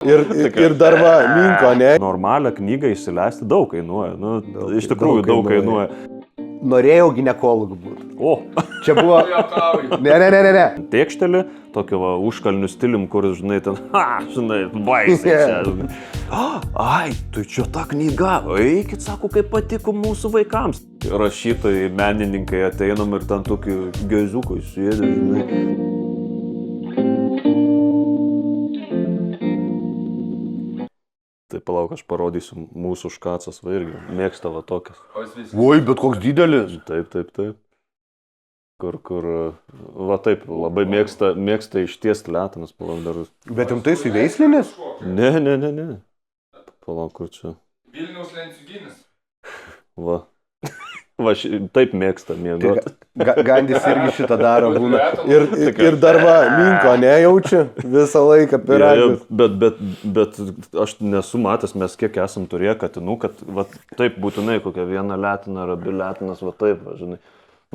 Ir dar va, minko, ne? Normalią knygą išsileisti daug kainuoja. Nu, iš tikrųjų daug kainuoja. Norėjau ginekologų būti. O, Čia buvo... Ne. Tėkštelį, tokio va, užkalnių stilium, kur, žinai, ten, baisiai čia. Žinai. Ai, tai čia ta knyga, eikit, sako, kaip patiko mūsų vaikams. Rašytojai, menininkai ateinam ir ten tokį geziukai sėdė, žinai. Tai palauk, aš parodysiu mūsų škacas, va irgi mėgsta va tokias. Oi, bet koks didelis. Taip. Kur, va taip, labai mėgsta ištiesti letanas, palauk dar. Bet jums tai įveislinis? Ne. Palauk, kur čia. Vilniaus Lenciuginis. Va. Taip mėgsta mėgoti. Gandis irgi šitą daro būna. Ir dar va, minko nejaučiu visą laiką pyragus. Bet aš nesu matęs, mes kiek esam turėję katinų, kad va, taip būtinai kokia viena letina ar abi letinas, va taip, va, žinai.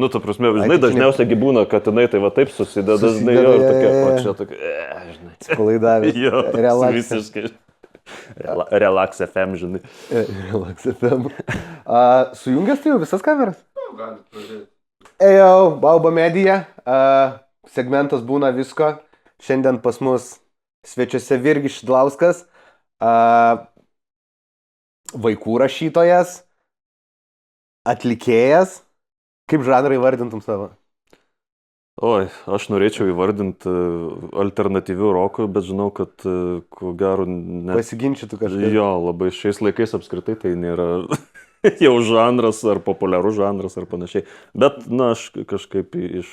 Nu, ta prasme, žinai, dažniausiai būna katinai, tai va taip susideda, žinai, jo, ir tokia, o čia tokia, žinai. Spalaidavęs. Jo, Relax. visiškai. Relax FM, žinai. Relax FM. Sujungęs tai jau visas kameras? Galit pradėti. Ejau, Bauba Media. Segmentas būna visko. Šiandien pas mus svečiuose Virgis Šidlauskas. Vaikų rašytojas. Atlikėjas. Kaip žanrai vardintum savo? Oi, aš norėčiau įvardinti alternatyvių rokų, bet žinau, kad ko gero net... Pasiginčytų kažkaip. Jo, labai šiais laikais apskritai tai nėra jau žanras ar populiarus žanras ar panašiai. Bet, na, aš kažkaip iš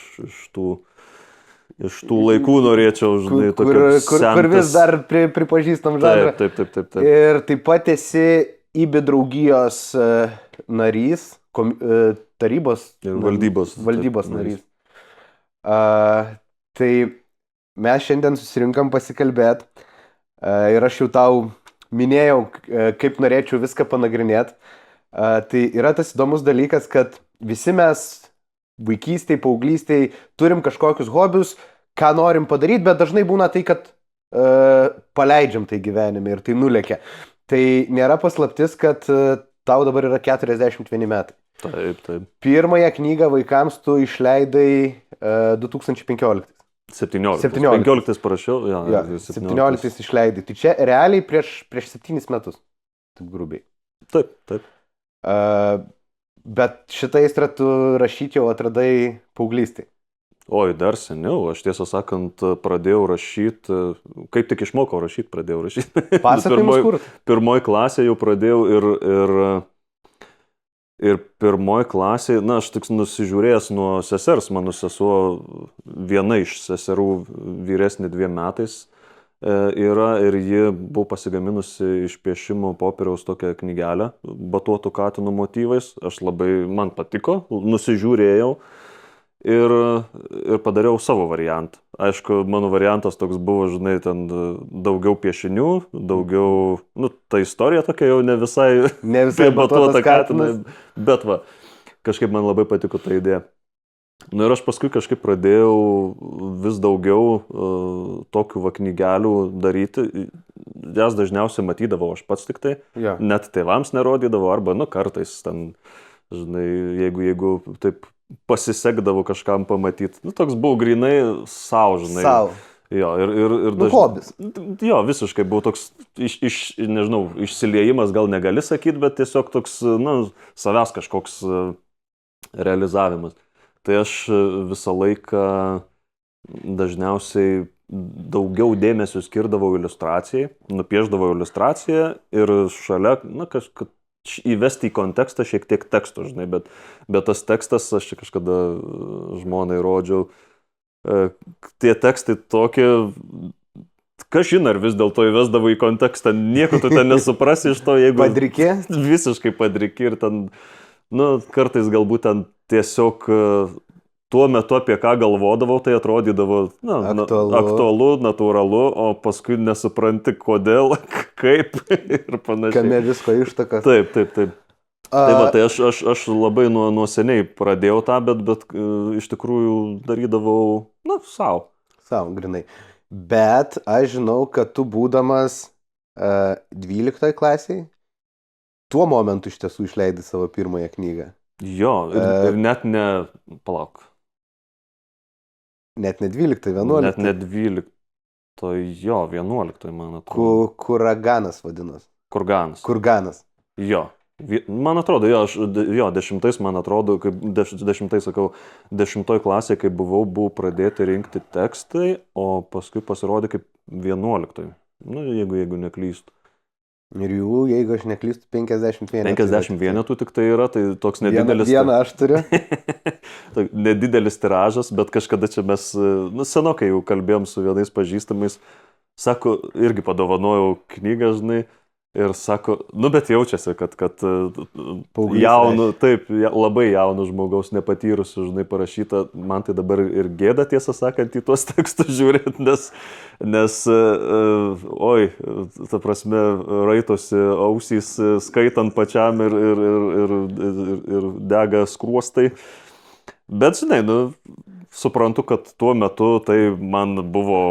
tų laikų norėčiau, žinai, kur vis dar pripažįstam žanrą. Taip. Ir taip pat esi IBI draugijos narys, tarybos ir valdybos narys. Tai mes šiandien susirinkam pasikalbėti ir aš jau tau minėjau, kaip norėčiau viską panagrinėti. Tai yra tas įdomus dalykas, kad visi mes vaikystėj, paauglystėj turim kažkokius hobius, ką norim padaryti, bet dažnai būna tai, kad paleidžiam tai gyvenime ir tai nulekia. Tai nėra paslaptis, kad tau dabar yra 41 metai. Taip. Pirmąją knygą vaikams tu išleidai 2015. 17. 15 parašiau, jo. 17 išleidai. Tai čia realiai prieš 7 metus. Taip grubiai. Taip. Bet šitą aistrą tu rašyti jau atradai paauglystėj. Oi, dar seniau. Aš tiesą sakant pradėjau rašyti, kaip tik išmokau rašyti, pradėjau rašyti. Pasakojimus kur? Pirmoji klasė jau pradėjau ir pirmoji klasė, na, aš tik nusižiūrėjęs nuo sesers, mano sesuo viena iš seserų vyresnė 2 metais yra ir ji buvo pasigaminusi iš piešimo popieriaus tokią knygelę, batuotų katinų motyvais, man patiko, nusižiūrėjau ir padariau savo variantą. Aišku, mano variantas toks buvo, žinai, ten daugiau piešinių, daugiau, ta istorija tokia jau ne visai batuota katinas, bet va, kažkaip man labai patiko ta idėja. Ir aš paskui kažkaip pradėjau vis daugiau tokių va knygelių daryti, jas dažniausiai matydavau aš pats tik tai, net tėvams nerodydavau, arba, kartais ten, žinai, jeigu taip pasisekdavo kažkam pamatyti. Toks buvo grinai savo, žinai. Savo. Jo, ir hobis. Jo, visiškai buvo toks, nežinau, išsiliejimas gal negali sakyti, bet tiesiog toks, savęs kažkoks realizavimas. Tai aš visą laiką dažniausiai daugiau dėmesio skirdavau iliustracijai, nupiešdavau iliustraciją ir šalia, kažkaip įvesti į kontekstą šiek tiek teksto, žinai, bet tas tekstas, aš čia kažkada žmonai rodžiau, tie tekstai tokie, kažin ar vis dėlto įvesdavo į kontekstą, nieko tu ten nesuprasi iš to, jeigu... Padrikė? Visiškai padrikė ir ten, kartais galbūt ten tiesiog tuo metu apie ką galvodavau, tai atrodydavo aktualu, natūralu, o paskui nesupranti kodėl, kaip ir panašiai. Kame visko ištakas. Taip. Tai aš labai nuo seniai pradėjau tą, bet iš tikrųjų darydavau, savo. Savo, grinai. Bet aš žinau, kad tu būdamas 12 klasiai. Tuo momentu iš tiesų išleidai savo pirmąją knygą. Jo, ir net ne, palauk, Net ne 12, 11. net ne 12, jo, 11, man atrodo. Kuraganas vadinas. Kurganas. Kurganas. Jo. Man atrodo, jo, 10, man atrodo, kaip 10 sakau, 10 klasėje, kai buvau pradėti rinkti tekstai, o paskui pasirodė kaip 11. Nu, jeigu neklystu. Ir jų, jeigu aš neklystu, 51. 50 vienetų tik tai yra, tai toks nedidelis. Vieną aš turiu. Nedidelis tiražas, bet kažkada čia mes, senokai jau kalbėjom su vienais pažįstamais, sako, irgi padovanojau knygą, žinai. Ir sako, bet jaučiasi, kad jaunų, taip, labai jaunų žmogaus nepatyrusių, žinai, parašyta, man tai dabar ir gėda, tiesą sakant, į tuos tekstus žiūrint, nes oi, ta prasme, raitosi ausys skaitant pačiam ir dega skruostai. Bet, žinai, suprantu, kad tuo metu tai man buvo...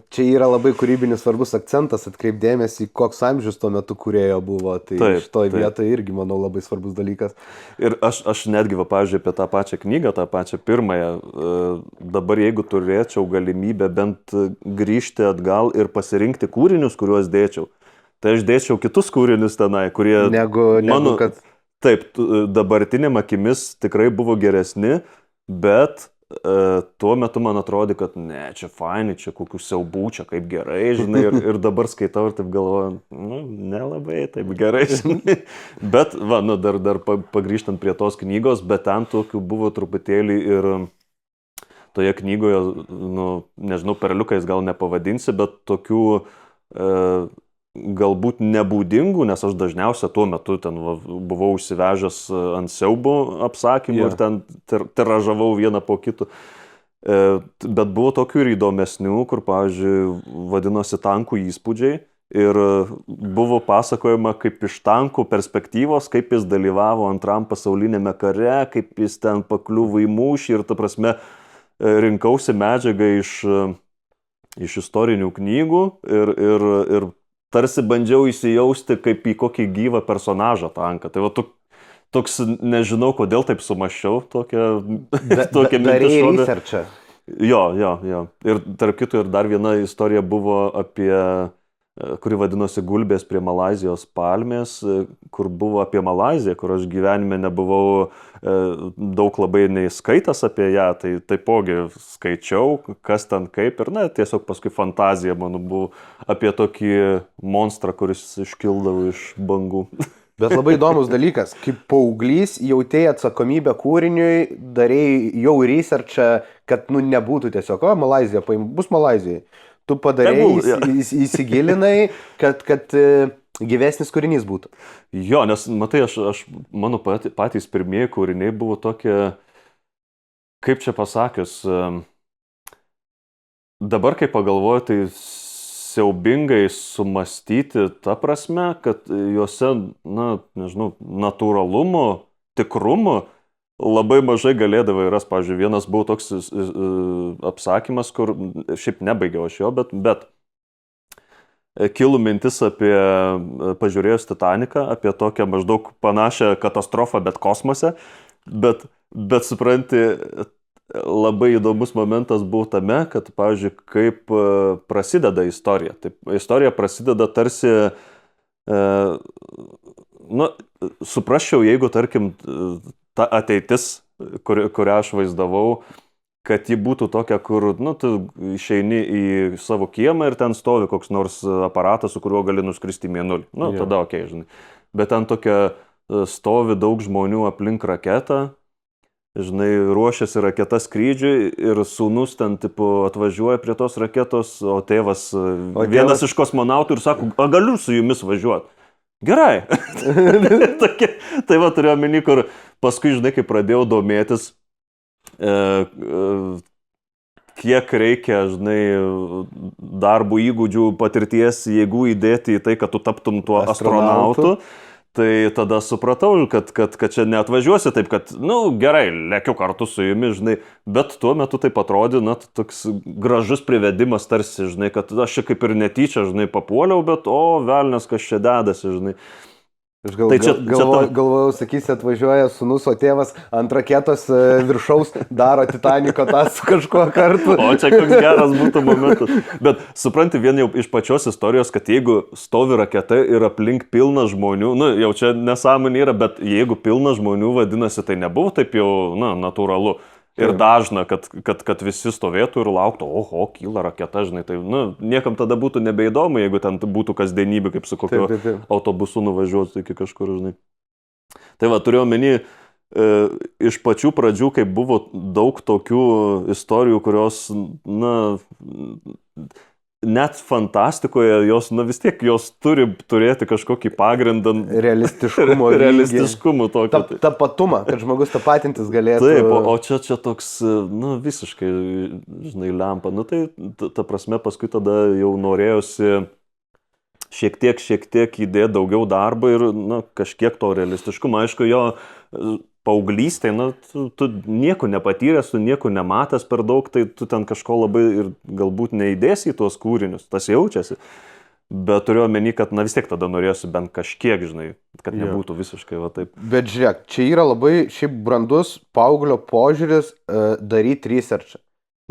Čia yra labai kūrybinis svarbus akcentas, atkreipdėmėsi, koks amžius tuo metu kūrėjo buvo, tai iš toj vietoje irgi, manau, labai svarbus dalykas. Ir aš netgi, pavyzdžiui, apie tą pačią knygą, tą pačią pirmąją, dabar jeigu turėčiau galimybę bent grįžti atgal ir pasirinkti kūrinius, kuriuos dėčiau, tai aš dėčiau kitus kūrinius tenai, kurie negu kad... Taip, dabartiniam akimis tikrai buvo geresni, bet... tuo metu man atrodė, kad ne, čia faini, čia kokių siaubų, čia kaip gerai, žinai, ir dabar skaitau ir taip galvoju, nelabai taip gerai, žinai. Bet, dar pagrįžtant prie tos knygos, bet ten tokių buvo truputėlį ir toje knygoje, nežinau, perliukais gal nepavadinsi, bet tokių galbūt nebūdingų, nes aš dažniausiai tuo metu ten buvau užsivežęs ant siaubo apsakymų ir ten tiražavau vieną po kitų. Bet buvo tokių ir įdomesnių, kur, pavyzdžiui, vadinosi Tankų įspūdžiai ir buvo pasakojama kaip iš tankų perspektyvos, kaip jis dalyvavo Antram pasaulinėme kare, kaip jis ten pakliuvo į mūšį ir, ta prasme, rinkausi medžiagą iš istorinių knygų ir tarsi bandžiau įsijausti kaip į kokį gyvą personažą tanką. Tai toks, nežinau, kodėl taip sumaščiau, tokia mintis šovė. Jo. Ir tarp kitų ir dar viena istorija buvo apie, kuri vadinosi Gulbės prie Malaizijos palmės, kur buvo apie Malaiziją, kur aš gyvenime nebuvau daug labai neįskaitęs apie ją, tai taipogi skaičiau, kas ten kaip ir, tiesiog paskui fantazija mano buvo apie tokį monstrą, kuris iškildavo iš bangų. Bet labai įdomus dalykas, kaip paauglys jautėjai atsakomybę kūriniui, darėjai jau researchą, kad nebūtų tiesiog, Malaizija, bus Malaizijai. Tu padarėjai, įsigilinai, kad gyvesnis kūrinys būtų. Jo, nes, matai, mano patys pirmieji kūriniai buvo tokie, kaip čia pasakius, dabar, kai pagalvoju, tai siaubingai sumastyti ta prasme, kad juose, nežinau, natūralumo, tikrumo labai mažai galėdavai ras. Pavyzdžiui, vienas buvo toks apsakymas, kur šiaip nebaigiau aš jo, bet kilo mintis apie, pažiūrėjus Titaniką, apie tokią maždaug panašią katastrofą, bet kosmose, bet supranti, labai įdomus momentas buvo tame, kad, pavyzdžiui, kaip prasideda istorija. Taip, istorija prasideda tarsi, suprasčiau, jeigu, tarkim, ta ateitis, kurią aš vaizdavau, kad ji būtų tokia, kur, tu išeini į savo kiemą ir ten stovi koks nors aparatas, su kuriuo gali nuskristi į Mėnulį. Tada okei, žinai. Bet ten tokia stovi daug žmonių aplink raketą, žinai, ruošiasi raketa skrydžiui ir sūnus ten, atvažiuoja prie tos raketos, o tėvas, vienas iš kosmonautų ir sako, galiu su jumis važiuoti. Gerai. Tai va, turėjau omeny, kur paskui, žinai, kai pradėjau domėtis, kiek reikia, žinai, darbo įgūdžių, patirties, jėgų įdėti į tai, kad tu taptum tuo astronautu. Tai tada supratau, kad čia neatvažiuosi taip, kad, gerai, lėkiu kartu su jumis, žinai, bet tuo metu taip atrodė, toks gražus privedimas tarsi, žinai, kad aš čia kaip ir netyčia, žinai, papuoliau, bet, velnias, kas čia dedasi, žinai. Aš galvojau, sakysi, atvažiuoja sūnus, o tėvas ant raketos viršaus daro Titaniko tą su kažkuo kartu. O čia koks geras būtų momentas. Bet supranti, vien jau iš pačios istorijos, kad jeigu stovi raketa ir aplink pilna žmonių, jau čia nesąmonė yra, bet jeigu pilna žmonių, vadinasi, tai nebuvo taip jau, natūralu. Ir dažna, kad visi stovėtų ir lauktų, oho, kyla raketa, žinai, tai, niekam tada būtų nebeįdomu, jeigu ten būtų kasdienybė, kaip su kokiu autobusu nuvažiuotų iki kažkur, žinai. Tai va, turėjau menį, iš pačių pradžių, kai buvo daug tokių istorijų, kurios, net fantastikoje jos, vis tiek jos turi turėti kažkokį pagrindą. Realistiškumo tokio. Tapatumą, kad žmogus tapatintis galėtų. Taip, o čia toks, visiškai, žinai, lempa. Tai ta prasme, paskui tada jau norėjosi šiek tiek įdėti daugiau darbo ir, kažkiek to realistiškumo. Aišku, jo paauglystė, tu nieko nepatyręs, tu nieko nematęs per daug, tai tu ten kažko labai ir galbūt neįdėsi į tuos kūrinius, tas jaučiasi. Bet turiu omeny, kad vis tiek tada norėsiu bent kažkiek, žinai, kad nebūtų visiškai va taip. Bet žiūrėk, čia yra labai šiaip brandus paauglio požiūris daryti researchą.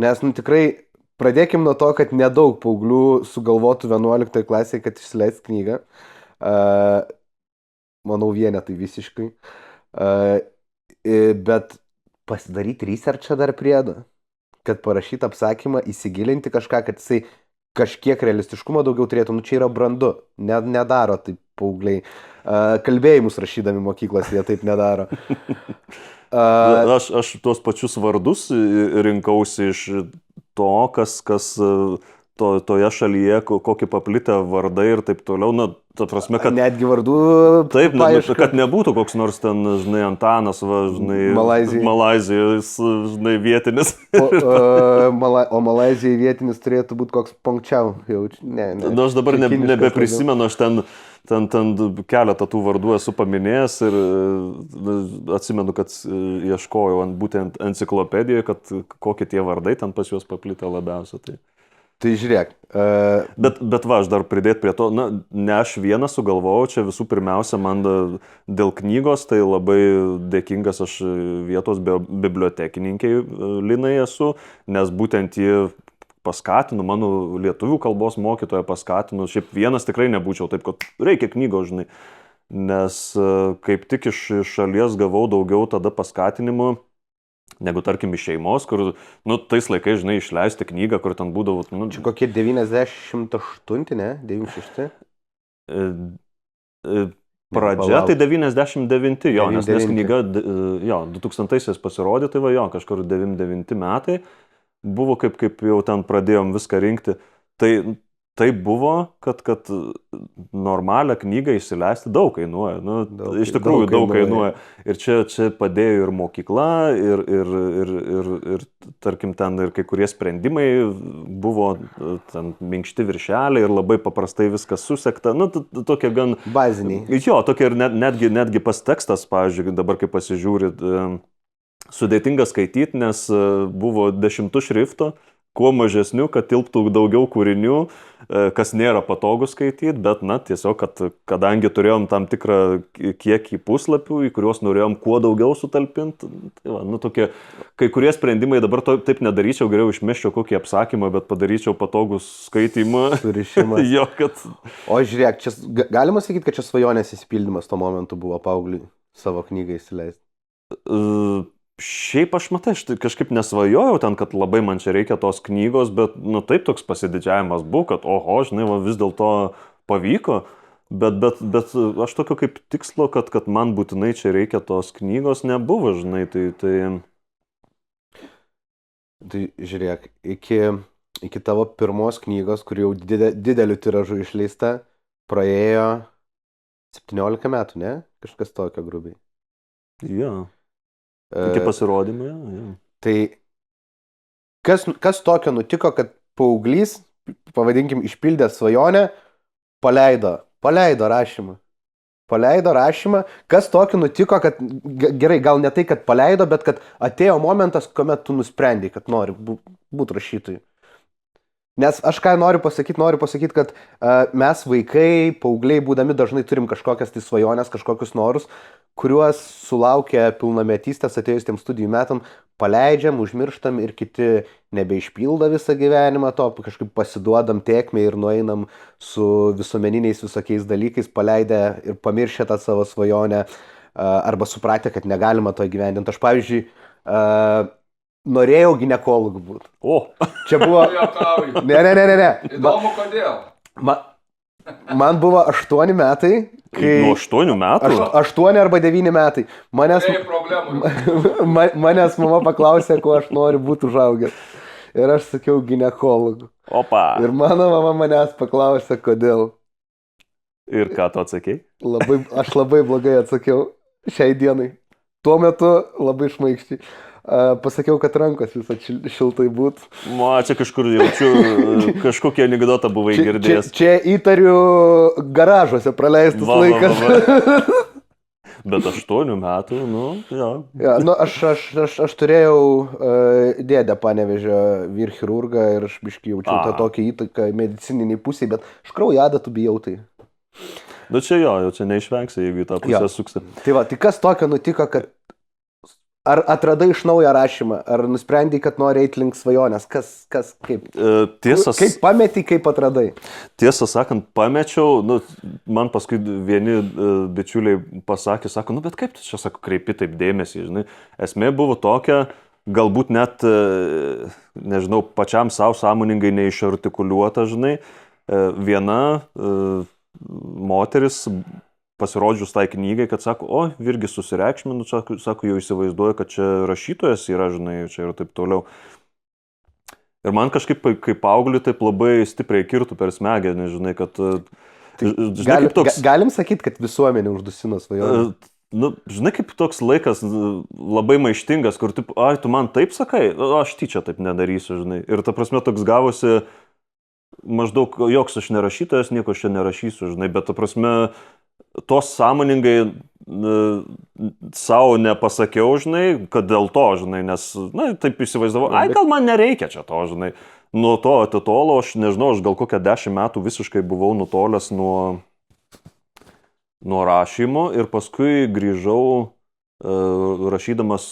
Nes, tikrai, pradėkim nuo to, kad nedaug paauglių sugalvotų 11 klasėje, kad išsileis knygą. Manau, vienetai visiškai. Bet pasidaryti researchą dar priedo, kad parašyti apsakymą, įsigilinti kažką, kad jisai kažkiek realistiškumo daugiau turėtų, čia yra brandu, nedaro taip paaugliai. Kalbėjimus rašydami mokyklos jie taip nedaro. Aš tuos pačius vardus rinkausi iš to, kas toje šalyje, kokį paplitę vardai ir taip toliau, ta prasme, kad... Netgi vardų taip, kad nebūtų koks nors ten, žinai, Antanas, žinai, Malaizijos, žinai, vietinis. O Malaizijai vietinis turėtų būti koks Pongčiau. Aš dabar nebeprisimenu, aš ten keletą tų vardų esu paminėjęs ir atsimenu, kad ieškojau būtent enciklopedijoje, kad kokie tie vardai ten pas juos paplitę labiausiai. Tai žiūrėk. Bet aš dar pridėti prie to, ne aš vienas sugalvojau, čia visų pirmiausia, man dėl knygos, tai labai dėkingas aš vietos bibliotekininkiai Linai esu, nes būtent ji paskatino, mano lietuvių kalbos mokytoja paskatino, šiaip vienas tikrai nebūčiau, taip kad reikia knygos, žinai, nes kaip tik iš šalies gavau daugiau tada paskatinimų, negu tarkim iš šeimos, kur, tais laikais, žinai, išleisti knygą, kur ten būdavo... Čia kokie 98, ne? 96? Pradžia tai 99, nes knyga, 2000-aisiais pasirodė, tai kažkur 99 metai buvo, kaip jau ten pradėjom viską rinkti. Tai buvo, kad normalią knygą išsileisti daug kainuoja. Iš tikrųjų daug kainuoja. Ir čia padėjo ir mokykla, ir tarkim, ten ir kai kurie sprendimai buvo ten minkšti viršeliai ir labai paprastai viskas susekta. Tokie gan... Baziniai. Jo, tokie ir netgi pas tekstas, pavyzdžiui, dabar kai pasižiūrit, sudėtinga skaityti, nes buvo 10 šrifto, kuo mažesnių, kad tilptų daugiau kūrinių, kas nėra patogu skaityti, bet, tiesiog, kadangi turėjom tam tikrą kiekį puslapių, į kuriuos norėjom kuo daugiau sutalpinti, tai tokie, kai kurie sprendimai dabar taip nedaryčiau, geriau išmeščiau kokį apsakymą, bet padaryčiau patogų skaitimą. Surišimas. Jo, kad... O žiūrėk, čia galima sakyti, kad čia svajonės įsipildymas tuo momentu buvo paaugliui savo knygą įsileisti? Šiaip aš kažkaip nesvajojau ten, kad labai man čia reikia tos knygos, bet, taip toks pasididžiavimas buvo, kad, žinai, vis dėlto pavyko, bet aš tokio kaip tikslo, kad man būtinai čia reikia tos knygos nebuvo, žinai, tai... Tai žiūrėk, iki tavo pirmos knygos, kur jau dideliu tiražu išleista, praėjo 17 metų, ne? Kažkas tokio grubiai. Jo. Iki pasirodymų, jo. Tai kas tokio nutiko, kad paauglys, pavadinkim, išpildė svajonę, paleido rašymą? paleido rašymą, kas tokio nutiko, kad gerai, gal ne tai, kad paleido, bet kad atėjo momentas, kuomet tu nusprendai, kad nori būti rašytojų. Nes aš ką noriu pasakyti, kad mes vaikai, paaugliai, būdami dažnai turim kažkokias tai svajonės, kažkokius norus, kuriuos sulaukia pilnametystės atėjus tiem studijų metam, paleidžiam, užmirštam ir kiti nebeišpildo visą gyvenimą to, kažkaip pasiduodam tėkmę ir nueinam su visuomeniniais visokiais dalykais, paleidę ir pamiršę tą savo svajonę arba supratę, kad negalima to įgyvendinti. Aš, pavyzdžiui, norėjau ginekologų būti. O, Čia buvo... Juokauju. Ne. Įdomu, kodėl. Man buvo 8 metai, kai... nuo 8 metų? 8 arba 9 metai. Turėjai problemų. Manęs mama paklausė, ko aš noriu būti užaugęs. Ir aš sakiau ginekologų. Opa. Ir mano mama manęs paklausė, kodėl. Ir ką tu atsakei? Aš labai blogai atsakiau šiai dienai. Tuo metu labai šmaikščiai. Pasakiau, kad rankos visą šiltai būtų. Čia kažkur jaučiu, kažkokį anekdotą buvai girdėjęs. Čia įtariu garažuose praleistus laikas. Bet 8 metų, jo. Ja, aš turėjau dėdę Panevėžio vyrchirurgą ir aš biškai jaučiu tą tokią įtaką medicininiai pusiai, bet aš kraujadatų bijau tai. Bet čia jau čia neišvengsi, jeigu į tą pusę suksi. Tai kas tokio nutiko, kad ar atradai iš naujo rašymą, ar nusprendai, kad nori eiti link svajonės, kaip? Kaip pametei, kaip atradai? Tiesą sakant, pamečiau, man paskui vieni bičiuliai pasakė, sako, bet kaip tu čia, sako, kreipi taip dėmesį, žinai. Esmė buvo tokia, galbūt net, nežinau, pačiam savo sąmoningai neišartikuliuota, žinai, viena moteris pasirodžius tai knygai, kad sako, Virgis susireikšminu, sako, jau įsivaizduoja, kad čia rašytojas yra, žinai, čia ir taip toliau. Ir man kažkaip, kaip paaugliui, taip labai stipriai kirtų per smegenį, žinai, kad... Galim sakyti, kad visuomenė uždusino svajonę. Žinai, kaip toks laikas labai maištingas, kur tu man taip sakai, aš tyčia taip nedarysiu, žinai. Ir ta prasme toks gavosi maždaug, joks aš nerašytojas, nieko aš čia nerašysiu, žinai, bet ta prasme... Tos sąmoningai savo nepasakiau, žinai, kad dėl to, žinai, nes, taip įsivaizdavau, gal man nereikia čia to, žinai. Nuo to atitolo, aš nežinau, aš gal kokią 10 metų visiškai buvau nutolęs nuo rašymo ir paskui grįžau rašydamas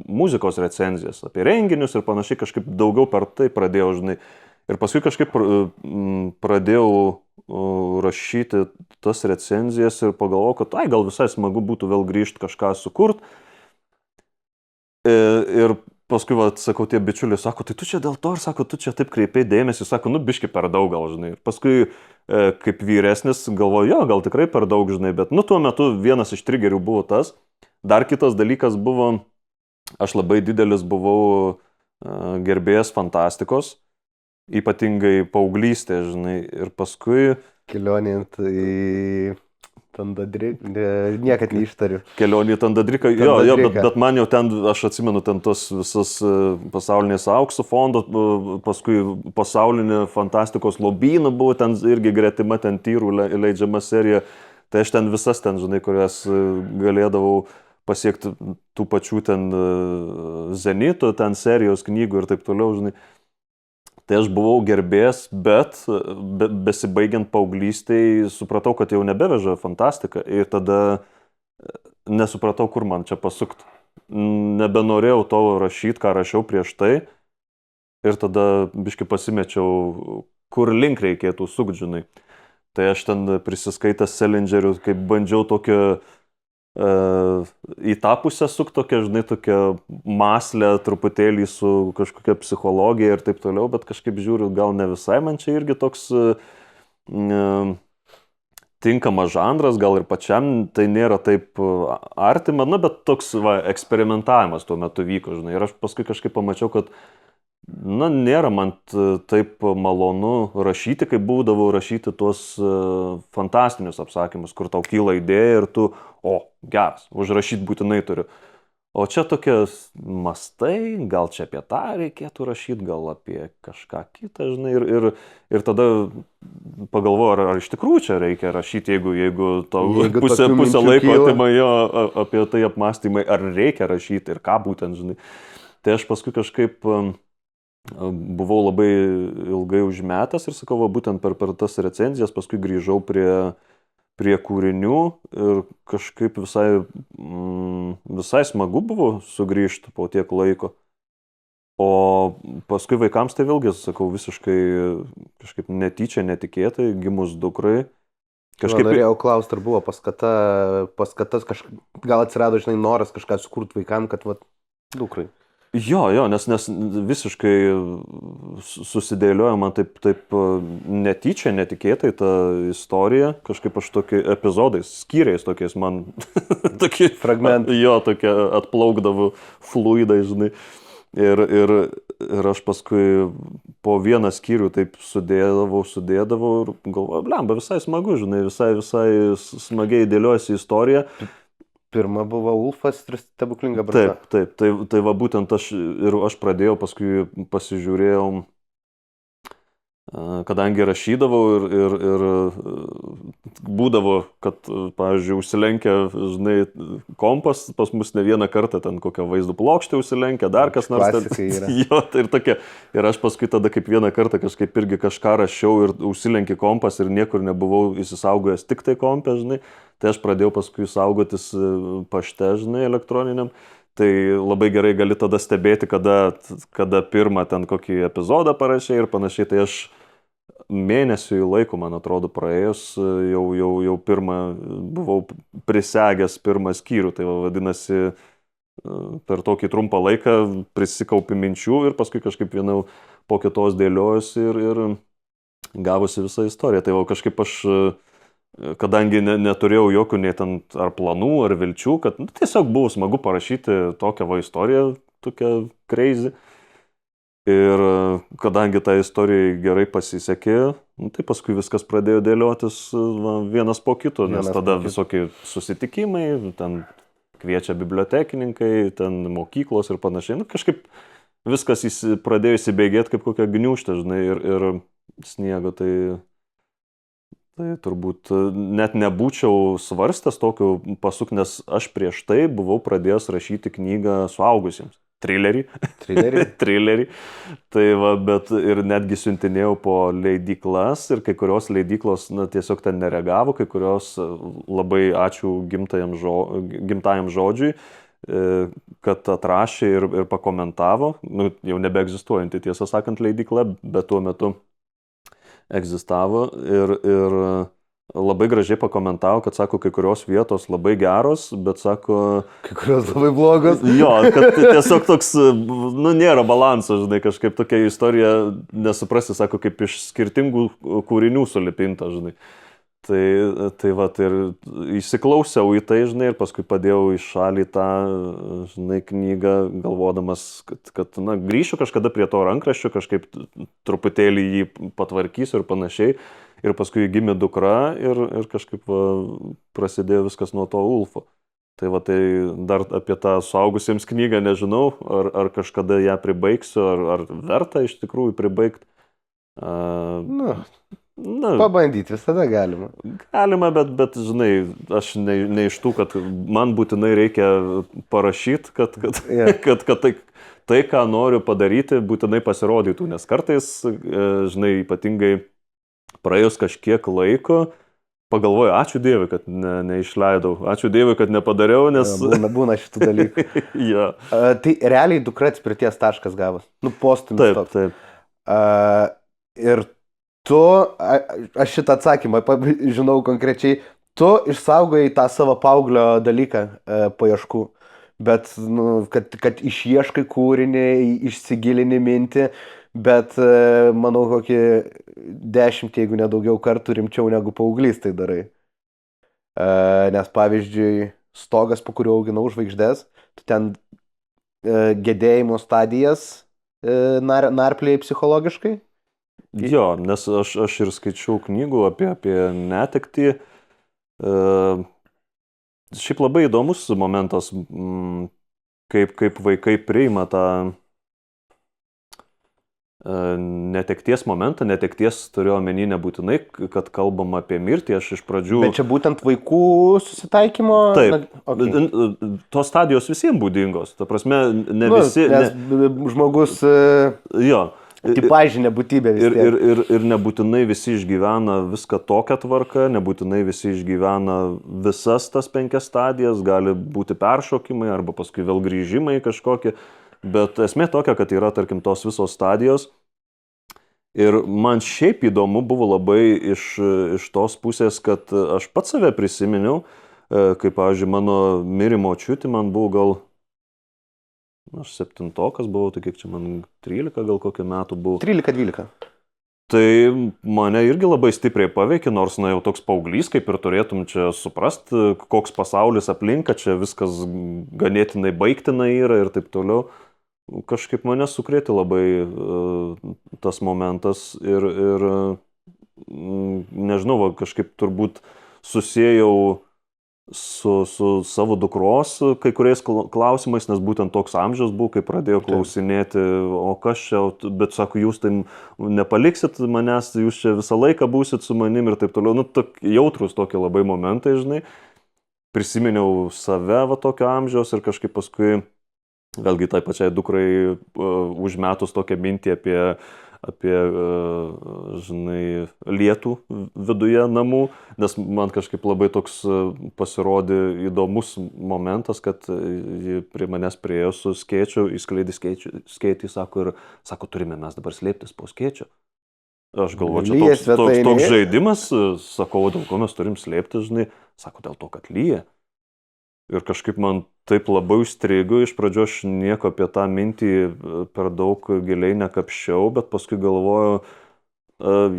muzikos recenzijas apie renginius ir panašiai, kažkaip daugiau per tai pradėjau, žinai. Ir paskui kažkaip pradėjau rašyti tas recenzijas ir pagalvojau, kad gal visai smagu būtų vėl grįžti kažką sukurt. Ir paskui, sakau, tie bičiuliai, sako, tai tu čia dėl to, ir sako, tu čia taip kreipiai dėmesį, sako, biški per daug gal, žinai. Ir paskui, kaip vyresnis, galvoju, gal tikrai per daug, žinai, bet tuo metu vienas iš trigerių buvo tas. Dar kitas dalykas buvo, aš labai didelis buvau gerbėjas fantastikos. Ypatingai paauglystė, žinai, ir paskui... Kelionė į Tandadriką, niekad neištariu. Kelionė į Tandadriką, bet man jau ten, aš atsimenu, ten tos visas pasaulinės aukso fondo, paskui pasaulinė fantastikos lobyną buvo, ten irgi gretima, ten tyrų leidžiama serija, tai aš ten visas ten, žinai, kurias galėdavau pasiekti tų pačių ten Zenito, ten serijos knygų ir taip toliau, žinai. Tai aš buvau gerbėjas, bet besibaigiant paauglystėj supratau, kad jau nebeveža fantastika ir tada nesupratau, kur man čia pasukti. Nebenorėjau to rašyti, ką rašiau prieš tai ir tada biškai pasimečiau, kur link reikėtų sukti, žinai. Tai aš ten prisiskaitęs Selingerių, kaip bandžiau tokią į tą pusę suk tokia, žinai, tokia mąslė truputėlį su kažkokia psichologija ir taip toliau, bet kažkaip žiūriu, gal ne visai man čia irgi toks tinkamas žanras, gal ir pačiam tai nėra taip artima, bet toks eksperimentavimas tuo metu vyko, žinai, ir aš paskui kažkaip pamačiau, kad nėra man taip malonu rašyti, kaip būdavo rašyti tuos fantastinius apsakymus, kur tau kyla idėja ir tu, geras, užrašyti būtinai turiu. O čia tokie mastai, gal čia apie tą reikėtų rašyti, gal apie kažką kitą, žinai, ir tada pagalvoju, ar iš tikrųjų čia reikia rašyti, jeigu tau Jeigu pusę tokių minčių laiko kyla. atima jo apie tai apmąstymai, ar reikia rašyti ir ką būtent, žinai. Tai aš paskui kažkaip buvau labai ilgai užmetęs ir sakau, va, būtent per tas recenzijas paskui grįžau prie kūrinių ir kažkaip visai smagu buvo sugrįžti po tiek laiko. O paskui vaikams tai vėlgi, sakau, visiškai kažkaip netyčia, netikėtai, gimus dukrai. Kažkaip norėjau klausti, ar buvo paskatas, gal atsirado, žinai, noras kažką sukurti vaikam, kad, va, dukrai. Jo, nes visiškai susidėliojo man taip netyčia, netikėtai ta istorija, kažkaip aš tokie epizodais, skyriais tokiais man tokie fragmentai. Jo, tokie atplaukdavo fluidai, žinai. Ir aš paskui po vieną skyrių taip sudėdavau ir galvoju, blemba, visai smagu, žinai, visai smagiai dėliojasi istorija. Pirma buvo Ulfas ir stebuklinga branda. Taip. Tai va būtent aš pradėjau, paskui pasižiūrėjau, kadangi rašydavau ir būdavo, kad, pavyzdžiui, užsilenkia, žinai, kompas, pas mus ne vieną kartą ten kokią vaizdų plokštę užsilenkia, dar kas nors. Jo, tai ir tokia. Ir aš paskui tada kaip vieną kartą kažkaip irgi kažką rašiau ir užsilenkė kompas ir niekur nebuvau įsisaugojęs tik tai kompę, žinai. Tai aš pradėjau paskui saugotis pašte, žinai, elektroniniam. Tai labai gerai gali tada stebėti, kada pirmą ten kokį epizodą parašė ir panašiai. Tai aš mėnesiui laiko, man atrodo, praėjus, jau pirmą buvau prisegęs pirmą skyrių. Tai vadinasi, per tokį trumpą laiką prisikaupi minčių ir paskui kažkaip vieną po kitos dėliojusi ir gavosi visą istoriją. Tai kažkaip aš, kadangi neturėjau jokių nei ten ar planų, ar vilčių, kad tiesiog buvo smagu parašyti tokią istoriją, tokią crazy. Ir kadangi ta istorija gerai pasisekė, tai paskui viskas pradėjo dėliotis vienas po kito, nes tada visokie susitikimai, ten kviečia bibliotekininkai, ten mokyklos ir panašiai. Kažkaip viskas pradėjo įsibėgėti kaip kokia gniūžtė, žinai, ir sniego, tai turbūt net nebūčiau svarstęs tokiu pasuk, nes aš prieš tai buvau pradėjęs rašyti knygą suaugusiems. Trilerį. Tai va, bet ir netgi siuntinėjau po leidyklas ir kai kurios leidyklos tiesiog ten nereagavo, kai kurios labai ačiū gimtajam žodžiui, kad atrašė ir pakomentavo, jau nebeegzistuojanti, tiesą sakant, leidykla, bet tuo metu egzistavo ir labai gražiai pakomentavo, kad sako, kai kurios vietos labai geros, bet sako... Kai kurios labai blogos. Jo, kad tiesiog toks, nėra balanso, žinai, kažkaip tokia istorija, nesuprasi, sako, kaip iš skirtingų kūrinių sulipinta, žinai. Tai va, ir įsiklausiau į tai, žinai, ir paskui padėjau į šalį tą, žinai, knygą, galvodamas, kad grįšiu kažkada prie to rankraščio, kažkaip truputėlį jį patvarkysiu ir panašiai. Ir paskui gimė dukra ir kažkaip prasidėjo viskas nuo to Ulfo. Tai va, tai dar apie tą suaugusiems knygą nežinau, ar kažkada ją pribaigsiu, ar verta iš tikrųjų pribaigti. Pabandyti visada galima. Galima, bet žinai, aš ne iš tų, kad man būtinai reikia parašyti, kad tai, ką noriu padaryti, būtinai pasirodytų. Nes kartais, žinai, ypatingai praėjus kažkiek laiko, pagalvoju, ačiū Dievui, kad neišleidau, ačiū Dievui, kad nepadariau, nes... Būna šitų dalykų. Ja. Tai realiai dukra atspirties taškas gavas. Postumis toks. Taip. Ir tu, aš šitą atsakymą žinau konkrečiai, tu išsaugojai tą savo paauglio dalyką paieškų, bet kad išieškai kūrinį, išsigilini mintį, bet manau kokį 10, jeigu nedaugiau kartų rimčiau negu paauglys tai darai. Nes pavyzdžiui, stogas, po kuriuo auginau žvaigždės, tu ten gedėjimo stadijas narpliai psichologiškai. Jo, nes aš ir skaičiau knygų apie netektį. Šiaip labai įdomus momentas. kaip vaikai priima tą netekties momentą, netekties turiu omeny nebūtinai, kad kalbam apie mirtį, aš iš pradžių... Bet čia būtent vaikų susitaikymo... Taip, Okay. tos stadijos visiems būdingos, ta prasme, ne Nu, visi... nes žmogus Jo. tipažinė būtybė vis tiek. Ir nebūtinai visi išgyvena viską tokią tvarką, nebūtinai visi išgyvena visas tas 5 stadijas, gali būti peršokimai arba paskui vėl grįžimai kažkokie, bet esmė tokia, kad yra, tarkim, tos visos stadijos. Ir man šiaip įdomu buvo labai iš tos pusės, kad aš pats save prisiminiau, kaip, pavyzdžiui, mano mirimo čiūti, man buvo gal... Aš 7-okas buvau, tai kiek čia man 13 gal kokiu metų buvo. 13-12. Tai mane irgi labai stipriai paveikė, nors jau toks paauglys, kaip ir turėtum čia suprast, koks pasaulis aplinka, čia viskas ganėtinai baigtina yra ir taip toliau. Kažkaip mane sukrėtė labai tas momentas ir nežinau, kažkaip turbūt susiejau su savo dukros kai kuriais klausimais, nes būtent toks amžius buvo, kai pradėjo klausinėti, o kas čia, bet sako, jūs tai nepaliksit manęs, jūs čia visą laiką būsit su manim ir taip toliau. Nu, jautrus tokie labai momentai, žinai. Prisiminiau save va tokio amžiaus ir kažkaip paskui vėlgi tai pačiai dukrai užmetus tokią mintį apie žinai, lietų viduje namų, nes man kažkaip labai toks pasirodė įdomus momentas, kad ji prie manęs priėjo su skėčiu, įskleidė skėtį, sako, turime mes dabar slėptis po skėčio. Aš galvoju, čia toks žaidimas, sakau, dėl ko mes turim slėptis, žinai, sako, dėl to, kad lyja. Ir kažkaip man taip labai užstrigo, iš pradžio aš nieko apie tą mintį per daug giliai nekapščiau, bet paskui galvoju,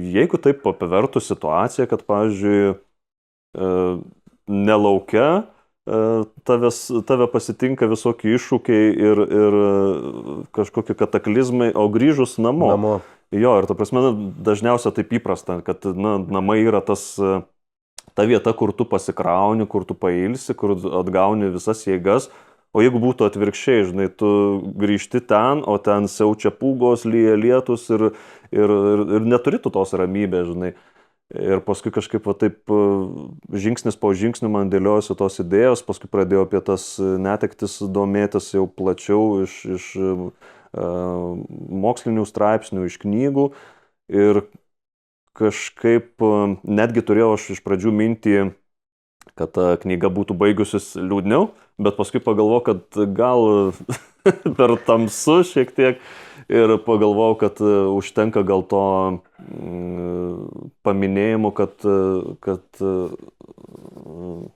jeigu taip pavertų situaciją, kad, pavyzdžiui, nelaukia tave pasitinka visokie iššūkiai ir kažkokie kataklizmai, o grįžus namo. Jo, ir ta prasme, dažniausiai taip įprasta, kad namai yra ta vieta, kur tu pasikrauni, kur tu pailsi, kur atgauni visas jėgas, o jeigu būtų atvirkščiai, žinai, tu grįžti ten, o ten siaučia pūgos, lyja lietus ir neturi tu tos ramybės, žinai. Ir paskui kažkaip va taip žingsnis po žingsnių man dėliojosi tos idėjos, paskui pradėjau apie tas netektis domėtis jau plačiau iš mokslinių straipsnių, iš knygų ir kažkaip netgi turėjau aš iš pradžių mintį, kad ta knyga būtų baigusis liūdniau, bet paskui pagalvojau, kad gal per tamsu šiek tiek ir pagalvojau, kad užtenka gal to paminėjimo, kad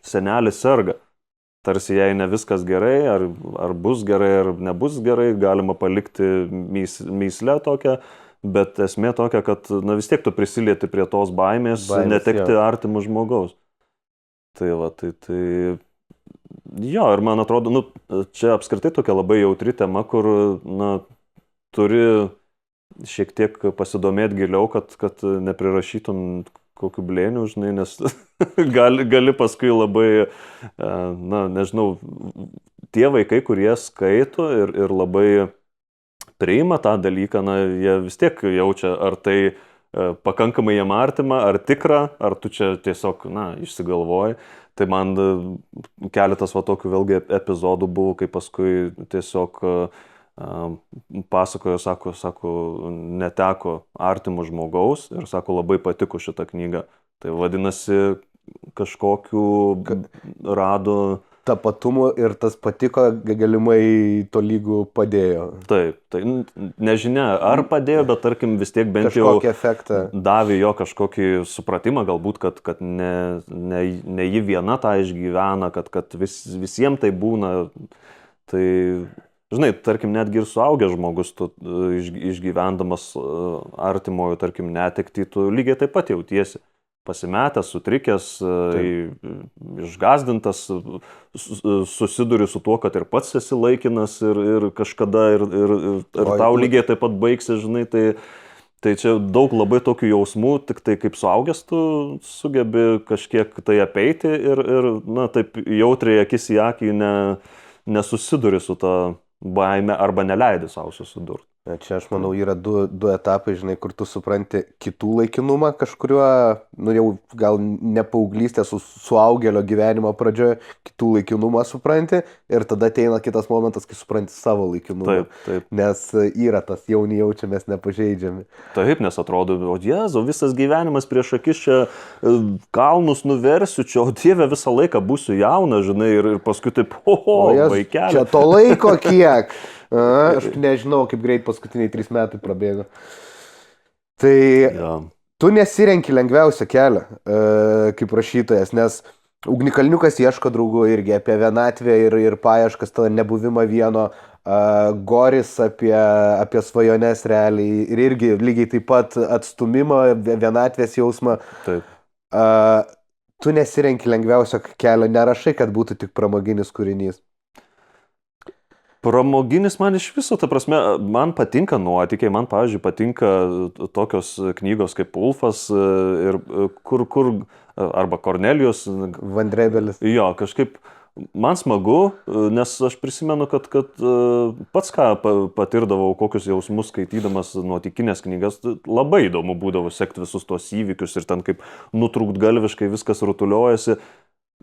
senelis serga. Tarsi jei ne viskas gerai, ar bus gerai, ar nebus gerai, galima palikti myslę tokią. Bet esmė tokia, kad vis tiek tu prisilieti prie tos baimės netekti artimų žmogaus. Tai va, tai jo, ir man atrodo, čia apskritai tokia labai jautri tema, kur, turi šiek tiek pasidomėti giliau, kad neprirašytum kokių blėnių, žinai, nes gali paskui labai, nežinau, tie vaikai, kurie skaito ir labai priima tą dalyką, jie vis tiek jaučia, ar tai pakankamai jam artima, ar tikra, ar tu čia tiesiog, išsigalvoji. Tai man keletas va tokių vėlgi epizodų buvo, kai paskui tiesiog pasakojo, sako, neteko artimų žmogaus ir sako, labai patiko šitą knygą. Tai vadinasi, kažkokiu rado tapatumų ir tas patiko, galimai tolygų padėjo. Taip, tai nežinia, ar padėjo, bet tarkim vis tiek bent jau davė jo kažkokį supratimą, galbūt, kad ne ji viena tą išgyvena, kad visiems tai būna. Tai, žinai, tarkim, netgi ir suaugęs žmogus, tu išgyvendamas artimojo, tarkim, netektį, tu lygiai taip pat jautiesi. Pasimetęs, sutrikęs, išgazdintas, susiduri su tuo, kad ir pats esi laikinas ir kažkada ir tau lygiai taip pat baigsi, žinai, tai čia daug labai tokių jausmų, tik tai kaip suaugęs tu sugebi kažkiek tai apeiti ir taip jautriai akis į akį nesusiduri su ta baime arba neleidi savo susidurti. Čia aš manau yra du etapai, žinai, kur tu supranti kitų laikinumą kažkuriuo, nu jau gal ne paauglystė, suaugėlio gyvenimo pradžioje kitų laikinumą supranti ir tada ateina kitas momentas, kai supranti savo laikinumą. Taip. Nes yra tas jauni jaučiamės nepažeidžiami. Taip, nes atrodo, o Jėzau, visas gyvenimas prieš akis čia kalnus nuversiu, čia, o Dieve, visą laiką būsiu jaunas, žinai, ir paskui taip, vaikeli. Čia to laiko kiek. Aš nežinau, kaip greit paskutiniai 3 metai prabėgo. Tai tu nesirenki lengviausią kelią kaip rašytojas, nes ugnikalniukas ieško draugų irgi apie vienatvę ir paieškas, tada nebuvimą vieno, Goris apie svajones realiai ir irgi lygiai taip pat atstumimą, vienatvės jausmą. Taip. Tu nesirenki lengviausio kelio, nerašai, kad būtų tik pramoginis kūrinys. Pramoginis man iš viso, ta prasme, man patinka nuotykiai, man, pavyzdžiui, patinka tokios knygos kaip Ulfas ir kur arba Kornelijus. Vandrebelis. Jo, kažkaip man smagu, nes aš prisimenu, kad pats ką patirdavau, kokius jausmus skaitydamas nuotykinės knygas, labai įdomu būdavo sekti visus tos įvykius ir ten kaip nutrūktgalviškai viskas rutuliojasi.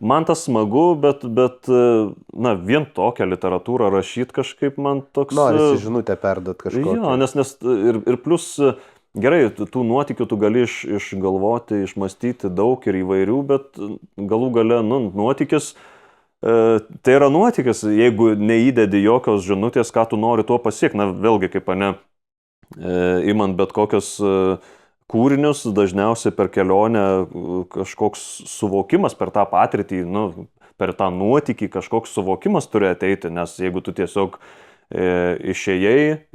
Man tas smagu, bet na, vien tokią literatūrą rašyti kažkaip man toks... Norisi žinutę perduot kažkokią. Jo, nes ir plus, gerai, tų nuotykių tu gali išgalvoti, išmastyti daug ir įvairių, bet galų gale, nuotykis, tai yra nuotykis, jeigu neįdedi jokios žinutės, ką tu nori tuo pasiekti. Na, vėlgi, kaip imant bet kokios... kūrinius, dažniausiai per kelionę kažkoks suvokimas, per tą patirtį, per tą nuotykį kažkoks suvokimas turi ateiti, nes jeigu tu tiesiog išėjai,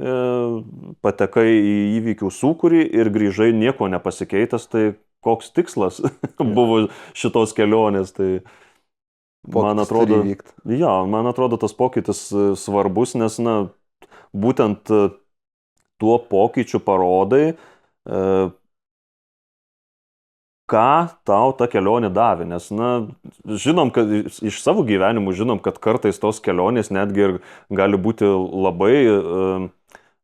patekai į įvykių sūkurį ir grįžai nieko nepasikeitęs, tai koks tikslas buvo šitos kelionės, tai man atrodo tas pokytis svarbus, nes būtent tuo pokyčiu parodai, ką tau ta kelionė davė, nes, žinom, kad iš savo gyvenimų žinom, kad kartais tos kelionės netgi ir gali būti labai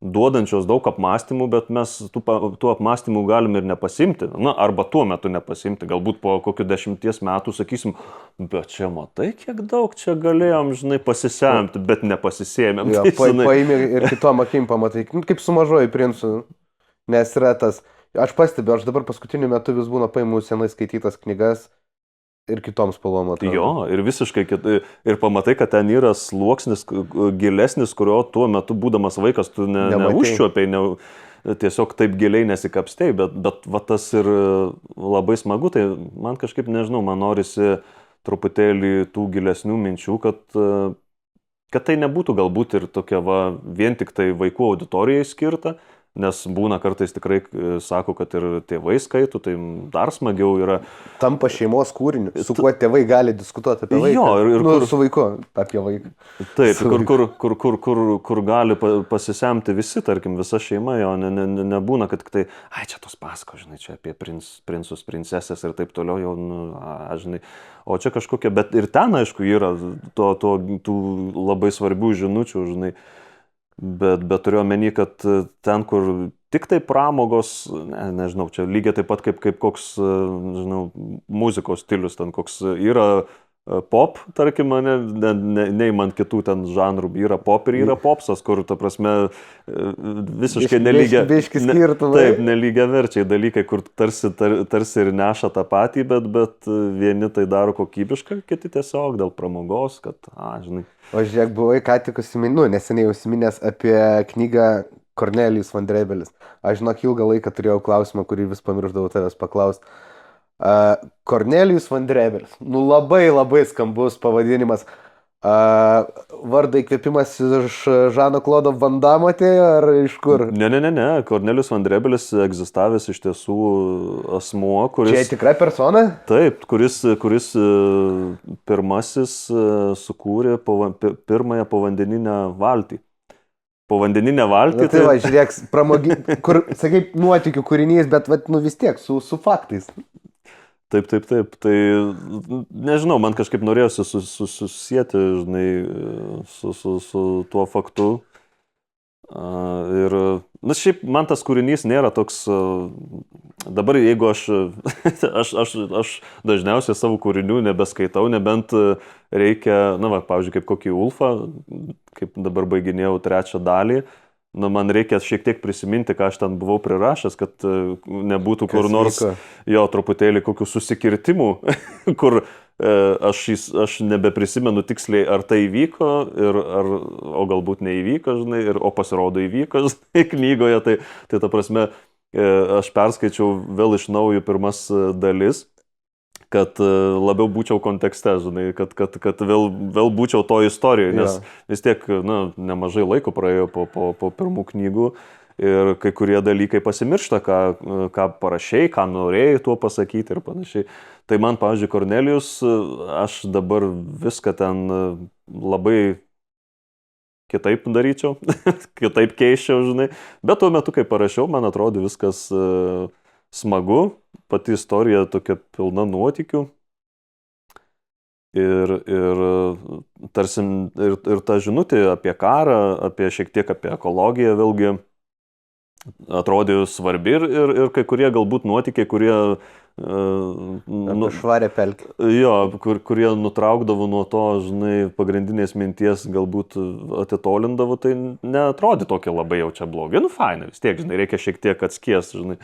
duodančios daug apmąstymų, bet mes tų apmąstymų galim ir nepasimti, arba tuo metu nepasimti, galbūt po kokių 10 metų sakysim, bet čia matai, kiek daug čia galėjom, žinai, pasisemti, bet nepasisėmėm. Jo, paimi ir kitom akim pamatai, kaip su Mažuoju princu, nes yra tas... Aš pastebiu, aš dabar paskutiniu metu vis būna paimu senai skaitytas knygas ir kitoms spalvom atrodo. Jo, ir visiškai ir pamatai, kad ten yra sluoksnis gilesnis, kurio tuo metu būdamas vaikas tu neužčiuopiai, tiesiog taip giliai nesikapstei, bet va tas ir labai smagu, tai man kažkaip, nežinau, man norisi truputėlį tų gilesnių minčių, kad tai nebūtų galbūt ir tokia vien tik tai vaikų auditorijai skirta, nes būna kartais tikrai sako, kad ir tėvai skaito, tai dar smagiau yra. Tampa šeimos kūriniu, su kuo tėvai gali diskutuoti apie vaiką. Jo, su vaiku apie vaiką. Taip, kur gali pasisemti visi, tarkim, visa šeima, jo, nebūna, kad tai, čia tos pasakos, žinai, čia apie princus, princesės ir taip toliau, jau, žinai, o čia kažkokia, bet ir ten, aišku, yra tų labai svarbių žinučių, žinai. Bet turiu omeny, kad ten, kur tik tai pramogos, nežinau, čia lygiai taip pat kaip koks, nežinau, muzikos stilius, ten koks yra pop, tarkim, neimant kitų ten žanrų, yra pop ir yra popsas, kur, ta prasme, visiškai nelygia verčiai dalykai, kur tarsi ir neša tą patį, bet vieni tai daro kokybiškai, kiti tiesiog dėl pramogos, kad, žinai. O žiūrėk, buvai ką tik neseniai užsiminęs apie knygą Kornelijus Vandrebelis. Aš žinok, ilgą laiką turėjau klausimą, kurį vis pamiršdavau tavęs paklausti. Kornelijus Vandrebelis. Labai labai skambus pavadinimas. Vardą įkvėpimas iš Žano Klodo Van Damme atėjo, ar iš kur? Ne. Kornelijus Vandrebelis egzistavęs iš tiesų asmuo, kuris... Čia tikra persona? Taip, kuris pirmasis sukūrė pirmąją povandeninę valtį. Povandeninę valtį. Tai va, žiūrėk, kur, sakai, nuotykių kūrinys, bet vis tiek su faktais. Taip. Tai nežinau, man kažkaip norėjosi susisieti, žinai, su tuo faktu. Ir, na, šiaip man tas kūrinys nėra toks, dabar jeigu aš dažniausiai savo kūrinių nebeskaitau, nebent reikia, na, va, pavyzdžiui, kaip kokį Ulfą, kaip dabar baiginėjau 3 dalį, na, man reikia šiek tiek prisiminti, ką aš ten buvau prirašęs, kad nebūtų kur nors jo truputėlį kokių susikirtimų, kur aš nebeprisimenu tiksliai, ar tai įvyko, o galbūt neįvyko, žinai, o pasirodo įvyko, žinai, knygoje, tai ta prasme, aš perskaičiau vėl iš naujo 1 dalis, kad labiau būčiau kontekste, žinai, kad vėl būčiau to istorijoje, nes vis tiek, na, nemažai laiko praėjo po pirmų knygų ir kai kurie dalykai pasimiršta, ką parašei, ką norėjai tuo pasakyti ir panašiai. Tai man, pavyzdžiui, Kornelijus, aš dabar viską ten labai kitaip daryčiau, kitaip keiščiau, žinai, bet tuo metu, kai parašiau, man atrodo viskas smagu, pati istorija tokia pilna nuotykių ir tarsi ir ta žinutė apie karą, šiek tiek apie ekologiją vėlgi atrodė svarbi ir kai kurie galbūt nuotykiai, kurie švarę pelkę. Jo, kurie nutraukdavo nuo to, žinai, pagrindinės minties galbūt atitolindavo, tai neatrodė tokie labai jau čia blogi. Nu, faina, vis tiek, žinai, reikia šiek tiek atskies, žinai.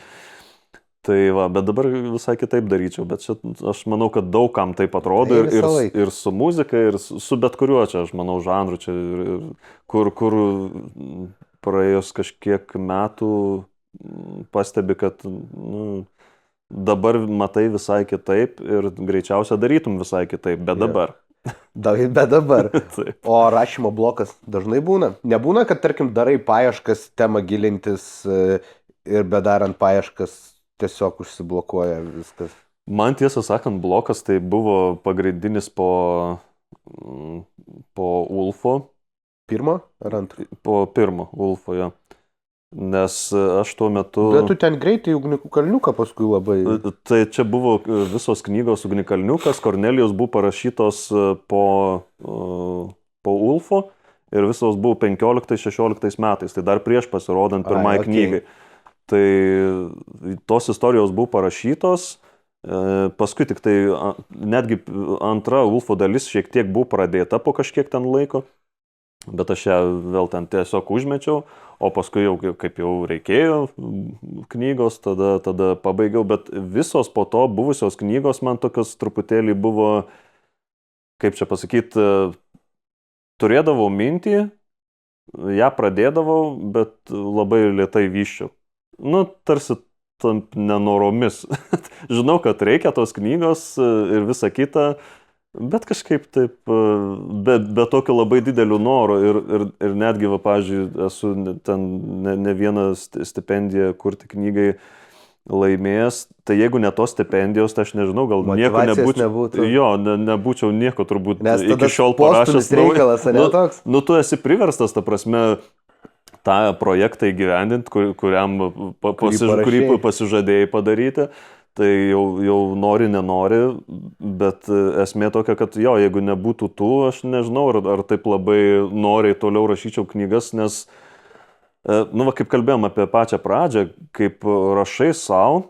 Tai va, bet dabar visai kitaip daryčiau, bet čia aš manau, kad daugam taip atrodo ir su muzika, ir su bet kuriuo čia, aš manau, žanru čia, kur praėjus kažkiek metų pastebi, kad dabar matai visai kitaip ir greičiausia darytum visai kitaip, bet dabar. Bet dabar. O rašymo blokas dažnai būna? Nebūna, kad, tarkim, darai paieškas, temą gilintis ir bedarant paieškas tiesiog užsiblokuoja viskas? Man tiesą sakant, blokas tai buvo pagrindinis po Ulfo. Pirmo ar antro? Po pirmo Ulfo, jo. Nes aš tuo metu... Bet tu ten greitai Ugnikalnių kalniuką paskui labai... Tai čia buvo visos knygos Ugnikalniukas, Kornelijos buvo parašytos po Ulfo ir visos buvo 15-16 metais, tai dar prieš pasirodant pirmai knygai. Tai tos istorijos buvo parašytos, paskui tik tai netgi antra Ulfo dalis šiek tiek buvo pradėta po kažkiek ten laiko. Bet aš ją vėl ten tiesiog užmečiau, o paskui jau kaip jau reikėjo knygos, tada pabaigiau, bet visos po to buvusios knygos man tokios truputėlį buvo, kaip čia pasakyti, turėdavau mintį, ją pradėdavau, bet labai lėtai vyščiau. Nu, tarsi nenoromis. Žinau, kad reikia tos knygos ir visa kita, bet kažkaip taip, be tokio labai didelių norų ir netgi, va, pavyzdžiui, esu ten ne vieną stipendiją kurti knygai laimėjęs, tai jeigu ne tos stipendijos, tai aš nežinau, gal nieko nebūčiau. Jo, nebūčiau nieko turbūt iki šiol parašęs. Reikalas, ne toks? Nu, tu esi priverstas, ta prasme, tą projektą įgyvendinti, kurį pasižadėjai padaryti. Tai jau nori, nenori, bet esmė tokia, kad jo, jeigu nebūtų tų, aš nežinau, ar taip labai noriai toliau rašyčiau knygas, nes, nu, va, kaip kalbėjom apie pačią pradžią, kaip rašai savo,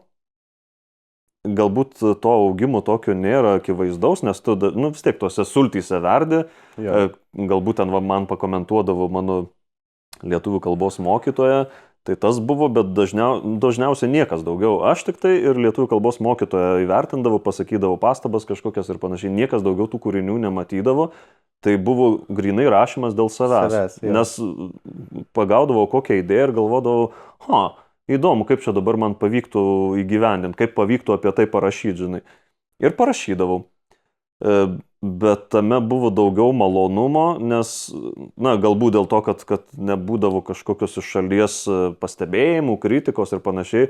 galbūt to augimo tokio nėra akivaizdaus, nes tu, nu, vis tiek tuose sultyse verdi, galbūt ten va, man pakomentuodavo mano lietuvių kalbos mokytoja, tai tas buvo, bet dažniausiai niekas daugiau. Aš tik tai ir lietuvių kalbos mokytoja įvertindavo, pasakydavo pastabas kažkokias ir panašiai. Niekas daugiau tų kūrinių nematydavo. Tai buvo grinai rašymas dėl savęs. Nes pagaudavau kokią idėją ir galvodavau, įdomu, kaip čia dabar man pavyktų įgyvendinti, kaip pavyktų apie tai parašyti, žinai. Ir parašydavau. Bet tame buvo daugiau malonumo, nes, na, galbūt dėl to, kad nebūdavo kažkokios iš šalies pastebėjimų, kritikos ir panašiai,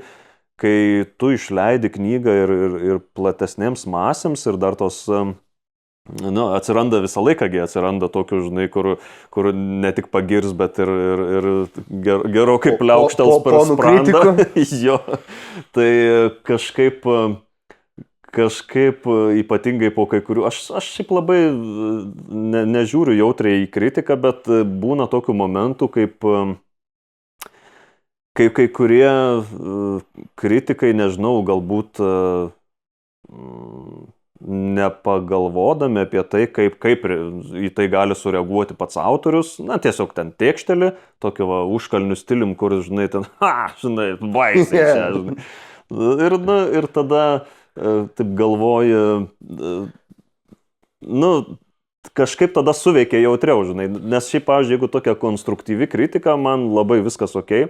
kai tu išleidi knygą ir platesnėms masėms ir dar tos, nu, atsiranda visą laiką, atsiranda tokių, žinai, kur ne tik pagirs, bet ir gerokai pliaukštels per sprandą. Jo, tai kažkaip kažkaip ypatingai po kai kurių, aš šiaip labai nežiūriu jautriai į kritiką, bet būna tokių momentų, kaip kai kurie kritikai, nežinau, galbūt nepagalvodami apie tai, kaip į tai gali sureaguoti pats autorius, na, tiesiog ten tėkštelį, tokio užkalnių stilium, kur, žinai, ten, žinai, baisiai čia, žinai. Ir tada, taip galvoju, nu, kažkaip tada suveikia jautriau, žinai, nes šiaip, pavyzdžiui, jeigu tokia konstruktyvi kritika, man labai viskas okei,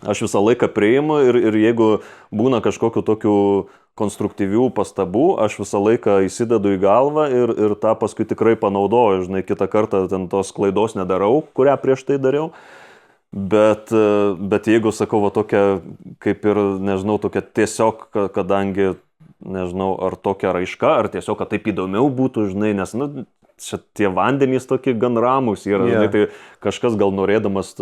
aš visą laiką priimu ir jeigu būna kažkokių tokių konstruktyvių pastabų, aš visą laiką įsidedu į galvą ir tą paskui tikrai panaudoju, žinai, kitą kartą ten tos klaidos nedarau, kurią prieš tai dariau, bet jeigu sakau, va tokia, kaip ir, nežinau, tokia tiesiog, kadangi, nežinau, ar tokia raiška, ar tiesiog, kad taip įdomiau būtų, žinai, nes, nu, čia tie vandenys tokie gan ramus yra, žinai, tai kažkas gal norėdamas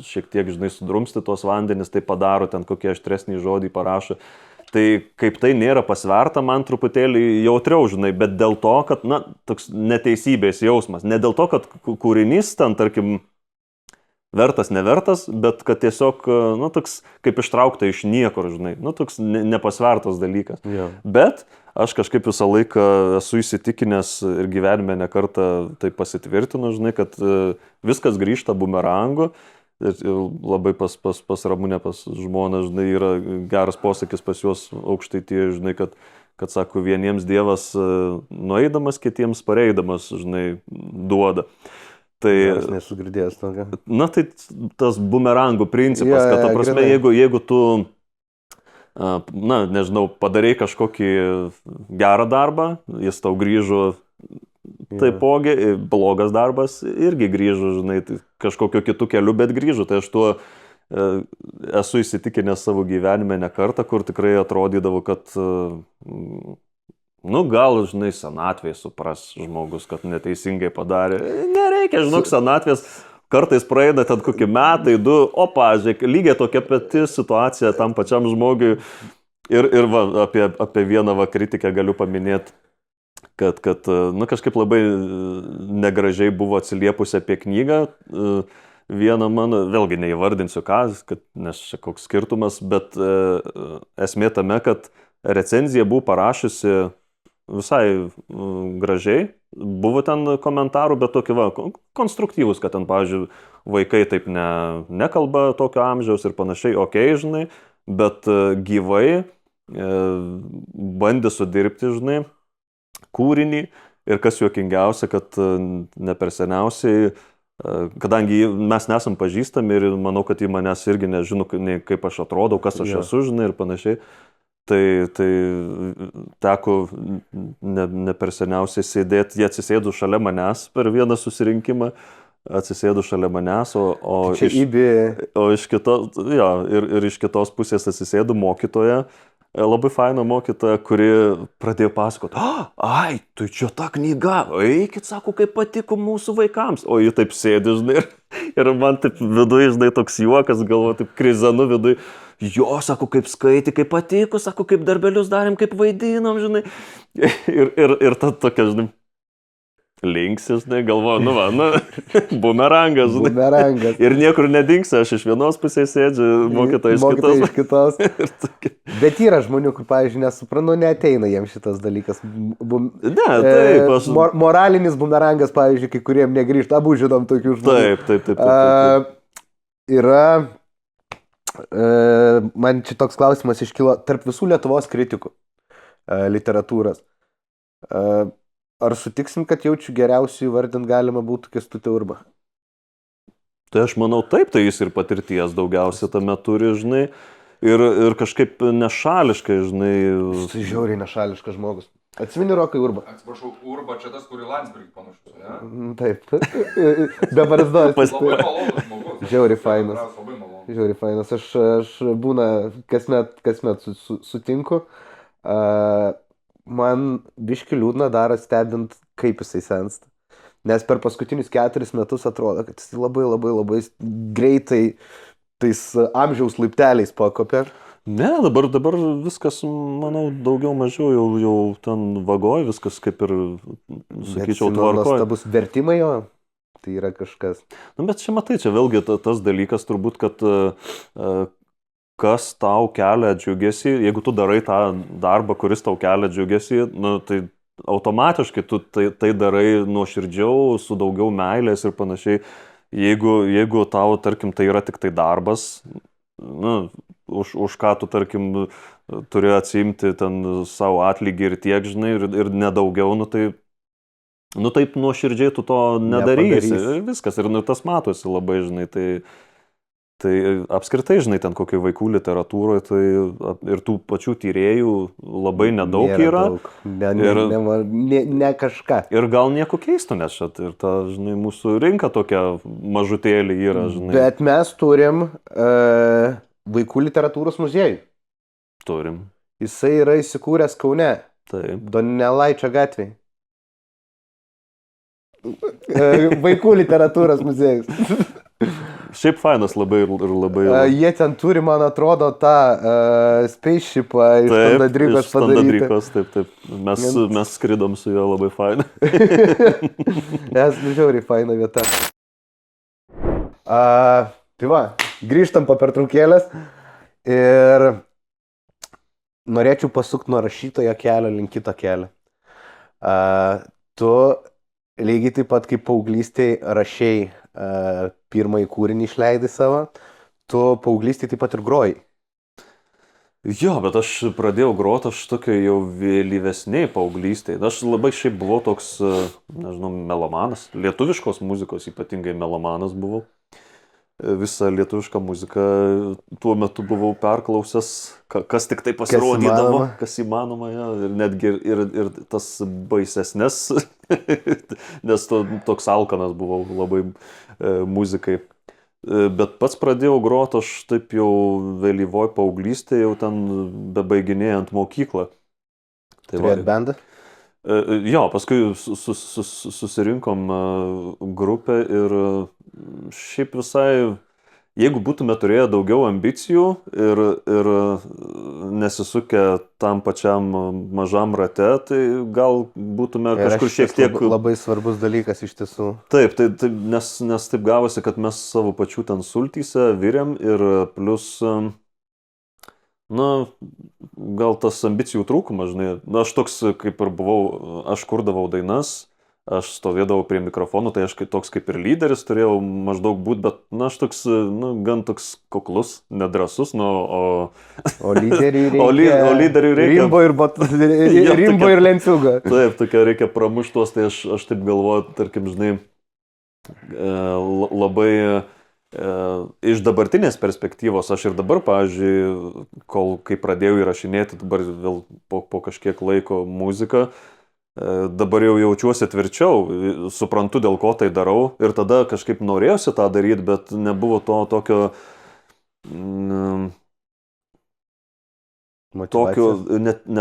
šiek tiek, žinai, sudrumsti tos vandenys, tai padaro ten kokie aštresnį žodį parašo. Tai kaip tai nėra pasverta, man truputėlį jautriau, žinai, bet dėl to, kad, na, toks neteisybės jausmas. Ne dėl to, kad kūrinys ten, tarkim, vertas, nevertas, bet kad tiesiog, nu, toks kaip ištraukta iš niekur, žinai, nu, toks nepasvertas dalykas. Yeah. Bet aš kažkaip visą laiką esu įsitikinęs ir gyvenime ne kartą tai pasitvirtinu, žinai, kad viskas grįžta bumerangu. Ir labai pas Ramunę, pas žmoną, žinai, yra geras posakis pas juos Aukštaitijoje, žinai, kad sako, vieniems Dievas nueidamas, kitiems pareidamas, žinai, duoda. Tai, nesu girdėjęs tokio. Na, tai tas bumerangų principas, kad, ta prasme, jeigu tu, na, nežinau, padarei kažkokį gerą darbą, jis tau grįžo taipogi, blogas darbas irgi grįžo, žinai, kažkokio kitų kelių, bet grįžo. Tai aš tuo esu įsitikinęs savo gyvenime ne kartą, kur tikrai atrodydavo, kad, nu, gal, žinai, senatvėje supras žmogus, kad neteisingai padarė. Nereikia, žinok, senatvės kartais praeina ten kokį metai, du, žiūrėk, lygiai tokia pati situacija tam pačiam žmogui. Ir va, apie vieną va kritikę galiu paminėti, kad nu, kažkaip labai negražiai buvo atsiliepusi apie knygą. Vieną mano, vėlgi neįvardinsiu ką, nes čia koks skirtumas, bet esmė tame, kad recenzija buvo parašiusi visai gražiai. Buvo ten komentarų, bet tokie va, konstruktyvus, kad ten, pavyzdžiui, vaikai taip nekalba tokio amžiaus ir panašiai, okei, žinai, bet gyvai bandė sudirbti, žinai, kūrinį ir kas juokingiausia, kad ne per seniausiai, kadangi mes nesam pažįstami ir manau, kad jį manęs irgi nežino, kaip aš atrodau, kas aš esu, žinai, ir panašiai, tai teko ne per seniausiai sėdėti, jie atsisėdo šalia manęs per vieną susirinkimą, atsisėdo šalia manęs, o iš kitos, jo, ir iš kitos pusės atsisėdo mokytoja, labai faina mokytoja, kuri pradėjo pasakoti, ai, tai čia ta knyga, eikit, sako, kaip patiko mūsų vaikams. O ji taip sėdi, žinai, ir man taip viduje, žinai, toks juokas, galvo, taip krizenu viduje. Jo, sako, kaip skaitė, kaip patiko, sako, kaip darbelius darėm, kaip vaidinom, žinai. Ir ta tokia, žinai, linksi, žinai, galvoju, nu va, bumerangas, žinai. Bumerangas. Ir niekur nedingsi, aš iš vienos pusės sėdžiu, mokytoja iš kitos. Bet yra žmonių, kur, pavyzdžiui, nesuprantu, neateina jiems šitas dalykas. Taip, aš... Moralinis bumerangas, pavyzdžiui, kai kuriem negrįžta, abu žinom tokių žmonių. Taip. Yra, man čia toks klausimas iškilo tarp visų Lietuvos kritikų literatūros. Ar sutiksim, kad jaučiu geriausiai įvardint galima būtų Kęstutį Urbą? Tai aš manau taip, tai jis ir patirties daugiausia tame turi, žinai, ir kažkaip nešališkai, žinai. Jis žiauriai nešališkas žmogus. Atsimeni Rokai Urbą? Atsiprašau, Urba čia tas, kurį Landsbergį panašus, ne? Taip. Be barzdos. Labai malonus žmogus. Žiauriai fainas. Labai malonus. Žiauriai fainas. Aš būna kasmet sutinku. Man biški liūdna daro stebint, kaip jisai sensta. Nes per paskutinius 4 metus atrodo, kad jis labai greitai tais amžiaus laipteliais pakopė. Ne, dabar viskas, manau, daugiau mažiau jau ten vagoj, viskas kaip ir, sakyčiau, tvarkoj. Nuostabus vertimai jo, tai yra kažkas. Bet čia matai, čia vėlgi tas dalykas turbūt, kad kas tau kelia džiugesį, jeigu tu darai tą darbą, kuris tau kelia džiugesį, tai automatiškai tu tai darai nuoširdžiau, su daugiau meilės ir panašiai. Jeigu tau, tarkim, tai yra tik tai darbas, už ką tu, tarkim, turi atsiimti ten savo atlygį ir tiek, žinai, ir nedaugiau, taip nuoširdžiai tu to nedarysi. Viskas, ir tas matosi labai, žinai, tai apskritai, žinai, ten kokiai vaikų literatūroje, tai ir tų pačių tyrėjų labai nedaug yra. Ne kažką. Ir gal nieko keisto, nes čia ir ta, žinai, mūsų rinka tokia mažutėlė yra, žinai. Bet mes turim vaikų literatūros muziejų. Turim. Jisai yra įsikūręs Kaune. Taip. Donelaičio gatvėje. Vaikų literatūros muziejus. Šiaip fainas labai ir labai. Jie ten turi, man atrodo, tą spaceshipą iš Standadrikos padaryti. Taip. Mes skridom su juo labai fainai. Nes žiauriai faina vieta. Tai va, grįžtam po pertraukėlės ir norėčiau pasukti nuo rašytojo kelio link kito kelio. Tu lygiai taip pat kaip paauglystėj rašei pirmąjį kūrinį išleidai savo, tu paauglystėj taip pat ir grojai. Jo, bet aš pradėjau groti, aš tokia jau vėlyvesniai paauglystėj. Aš labai šiaip buvau toks, nežinau, melomanas, lietuviškos muzikos ypatingai melomanas buvau. Visą lietuvišką muziką tuo metu buvau perklausęs, kas tik tai pasirodydavo, kas įmanoma, ja, ir netgi ir tas baisesnes, nes toks alkanas buvau labai muzikai. Bet pats pradėjau groti, aš taip jau vėlyvoj paauglystėje, jau ten bebaiginėjant mokyklą. Turėjot bendą? Jo, paskui susirinkom grupę ir šiaip visai, jeigu būtume turėję daugiau ambicijų ir nesisukę tam pačiam mažam rate, tai gal būtume kažkur šiek tiek... Labai svarbus dalykas iš tiesų. Taip, nes taip gavosi, kad mes savo pačių ten sultyse virėm ir plus... gal tas ambicijų trūkumas, žinai, aš toks kaip ir buvau, aš kurdavau dainas, aš stovėdavau prie mikrofonų, tai aš toks kaip ir lyderis turėjau maždaug būti, bet aš toks, gan toks kuklus, nedrąsus, O lyderiui reikia... O lyderiui reikia... Rimbo ir lenciūga. Taip, tokia reikia pramuštos, tai aš taip galvoju, tarkim, žinai, labai... Iš dabartinės perspektyvos, aš ir dabar, pavyzdžiui, kai pradėjau įrašinėti dabar vėl po kažkiek laiko muziką, dabar jau jaučiuosi tvirčiau, suprantu, dėl ko tai darau ir tada kažkaip norėjusi tą daryti, bet nebuvo to tokio, ne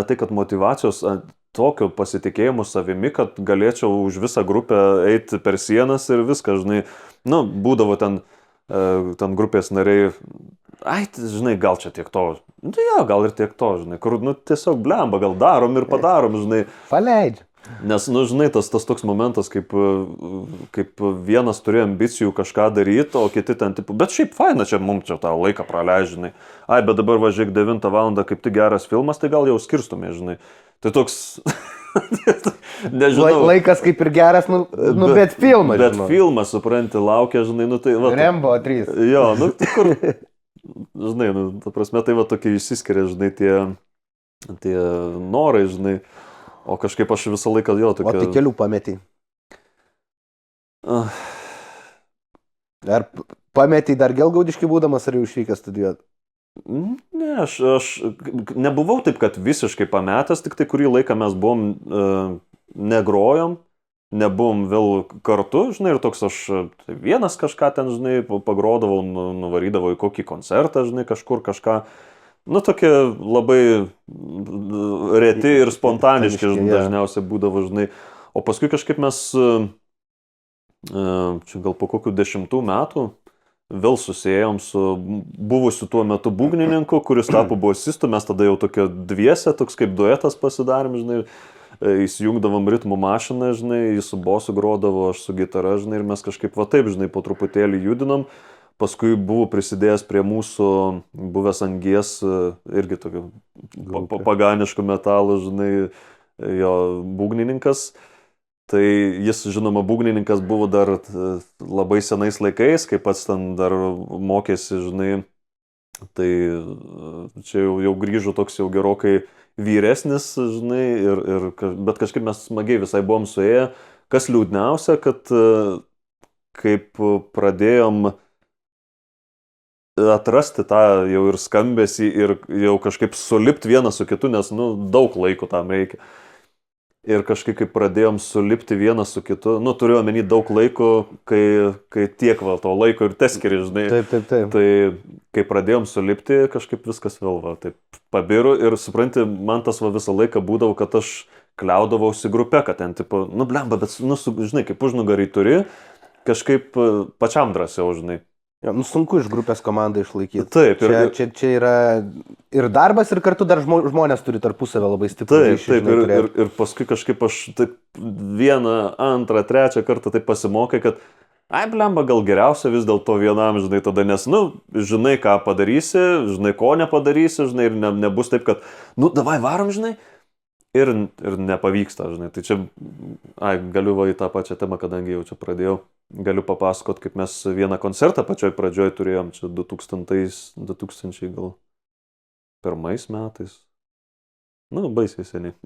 tai, kad motyvacijos, tokio pasitikėjimo savimi, kad galėčiau už visą grupę eiti per sienas ir viską, žinai, būdavo ten grupės nariai, žinai, gal čia tiek to, gal ir tiek to, žinai, kur, tiesiog blemba, gal darom ir padarom, žinai. Paleidžiu. Nes, žinai, tas toks momentas, kaip vienas turėjo ambicijų kažką daryti, o kiti ten, bet šiaip faina, mums čia tą laiką praleidži, žinai. Bet dabar važiuok 9 valandą, kaip tik geras filmas, tai gal jau skirstumė, žinai. Tai toks... Nežinau. Laikas kaip ir geras, bet filmas. Bet filmas, supranti, laukia, žinai, tai va... Rembo 3. Jo, tai kur... Žinai, ta prasme, tai va tokie išsiskiria, žinai, tie norai, žinai. O kažkaip aš visą laiką jo tokia... O tai kelių pametį. Ar pametį dar Gelgaudiškai būdamas, ar jau išvykęs studijuoti? Ne, aš nebuvau taip, kad visiškai pametęs, tik tai kurį laiką mes buvom, negrojom, nebuvom vėl kartu, žinai, ir toks aš vienas kažką ten, žinai, pagrodavau, nuvarydavau į kokį koncertą, žinai, kažkur kažką, tokie labai reti ir spontaniški, dažniausiai būdavo, žinai, o paskui kažkaip mes, čia gal po kokių 10 metų, vėl susijėjom su buvusiu tuo metu būgnininku, kuris tapo bosistu, mes tada jau tokie dviese, toks kaip duetas pasidarėm, žinai, įsijungdavom ritmų mašiną, žinai, jis su bosu grodavo, aš su gitara, žinai, ir mes kažkaip va taip, žinai, po truputėlį judinam. Paskui buvo prisidėjęs prie mūsų buvęs Angies, irgi tokio paganiško metalo, žinai, jo būgnininkas. Tai jis, žinoma, būgnininkas buvo dar labai senais laikais, kai pats ten dar mokėsi, žinai, tai čia jau grįžo toks jau gerokai vyresnis, žinai, bet kažkaip mes smagiai visai buvom suėję. Kas liūdniausia, kad kaip pradėjom atrasti tą jau ir skambesį ir jau kažkaip sulipti vieną su kitu, nes, daug laiko tam reikia. Ir kažkaip kaip pradėjom sulipti vieną su kitu, turiu omeny daug laiko, kai tiek va to laiko ir teskiri, žinai. Taip. Tai kai pradėjom sulipti, kažkaip viskas vėl va, taip pabiru ir supranti, man tas va visą laiką būdavo, kad aš kliaudavausi grupę, kad ten, tipo, blemba, bet, žinai, kaip užnugarį turi, kažkaip pačiam drąsiau, žinai. Ja, sunku iš grupės komandą išlaikyti. Taip. Čia yra ir darbas, ir kartu dar žmonės turi tarpusavę labai stipriai. Taip. Ir paskui kažkaip aš taip vieną, antrą, trečią kartą taip pasimokai, kad blemba, gal geriausia vis dėlto vienam, žinai, tada, nes, žinai, ką padarysi, žinai, ko nepadarysi, žinai, ir nebus taip, kad, davai varom, žinai, ir nepavyksta, žinai. Tai čia, galiu va į tą pačią temą, kadangi jau čia pradėjau. Galiu papasakot, kaip mes vieną koncertą pačioj pradžioj turėjom, čia 2000 gal pirmais metais. Baisiai seniai.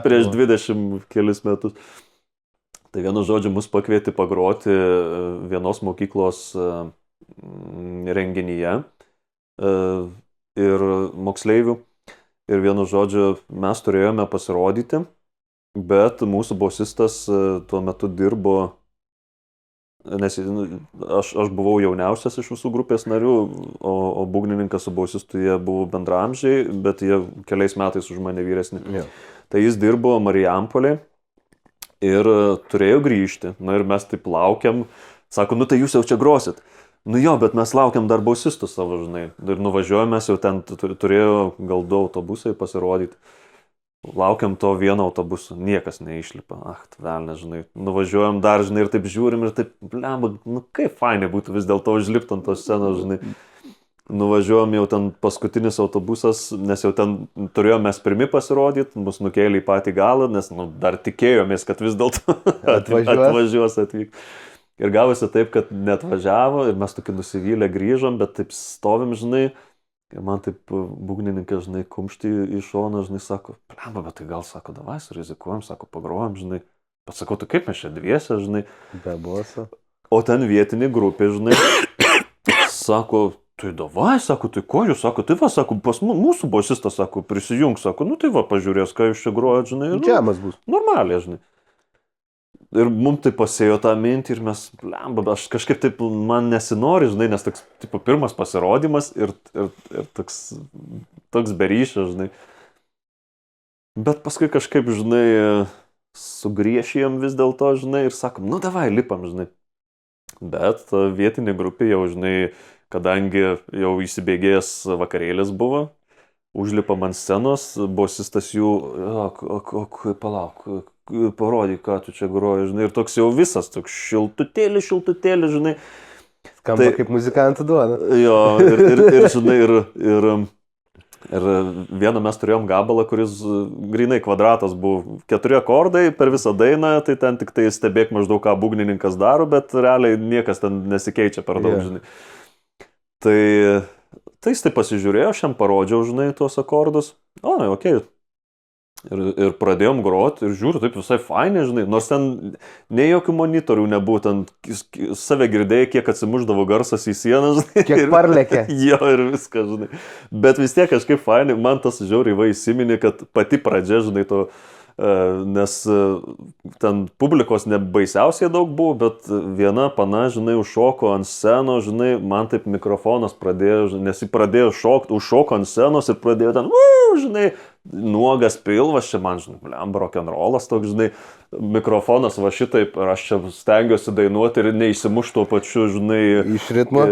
prieš 20 kelis metus. Tai vienu žodžiu mus pakvietė pagroti vienos mokyklos renginyje ir moksleivių. Ir vienu žodžiu mes turėjome pasirodyti. Bet mūsų bosistas tuo metu dirbo, nes aš buvau jauniausias iš visų grupės narių, o būgnininkas su bosistu jie buvo bendraamžiai, bet jie keliais metais už mane vyresni. Yeah. Tai jis dirbo Marijampolėje ir turėjo grįžti. Ir mes taip laukiam, sako, tai jūs jau čia grosit. Bet mes laukiam dar bosistų savo, žinai. Ir nuvažiuojame, mes jau ten turėjo gal 2 autobusai pasirodyti. Laukiam to vieno autobuso, niekas neišlipa. Velnė, žinai, nuvažiuojam dar, žinai, ir taip žiūrim, ir taip, blemba, kaip fainai būtų vis dėlto užlipti ant tos scenos, žinai. Nuvažiuojam jau ten paskutinis autobusas, nes jau ten turėjom mes pirmi pasirodyti, mus nukėlė į patį galą, nes dar tikėjomės, kad vis dėlto atvažiuos atvyk. Ir gavosi taip, kad neatvažiavo ir mes tokį nusivylę grįžom, bet taip stovim, žinai. Ir man taip būgnininkas, žinai, kumštį į šoną, žinai, sako, blemba, bet tai gal, sako, davai, surizikuojam, sako, pagrojam, žinai. Bet sakau, tai kaip mes čia dviese, žinai. Be boso. O ten vietinė grupė, žinai, sako, tai davai, sako, tai ko jūs, sako, tai va, sako, pas mūsų bosistas, sako, prisijung, sako, tai va, pažiūrės, ką jūs čia grojat, žinai. Džemas bus. Normaliai, žinai. Ir mums tai pasėjo tą mintį ir mes, blemba, aš kažkaip taip, man nesinori, žinai, nes toks, tipo, pirmas pasirodymas ir toks beryšio, žinai. Bet paskui kažkaip, žinai, sugriešėjom vis dėlto, žinai, ir sakom, davai, lipam, žinai. Bet vietinė grupė jau, žinai, kadangi jau įsibėgėjęs vakarėlis buvo, užlipam ant scenos, bosistas jų, palauk, parodyk, ką tu čia groji, žinai, ir toks jau visas, toks šiltutėlį, žinai. Skamba kaip muzikantų duona. Jo, ir žinai, ir vieną mes turėjom gabalą, kuris grynai kvadratas buvo 4 akordai per visą dainą, tai ten tik tai stebėk maždaug, ką būgnininkas daro, bet realiai niekas ten nesikeičia per daug, žinai. Tai jis tai pasižiūrėjo, aš jam parodžiau, žinai, tuos akordus. Okei. Ir pradėjom groti ir žiūriu, taip visai fainai, žinai, nors ten nei jokių monitorių nebuvo, ten save girdėjai, kiek atsimuždavo garsas į sieną, žinai. Kiek parlėkė. Jo, ir viskas, žinai. Bet vis tiek kažkaip fainai, man tas žiauriai va įsiminė, kad pati pradžia, žinai, to, nes ten publikos nebaisiausiai daug buvo, bet viena pana, žinai, užšoko ant scenos, žinai, man taip mikrofonas pradėjo, nes jis pradėjo šokti, užšoko ant scenos ir pradėjo ten, žinai, nuogas pilvas, čia man, žinai, rock'n'rollas toks, žinai, mikrofonas va šitaip, ir aš čia stengiuosi dainuoti ir neįsimuš tuo pačiu, žinai, Iš ritmo?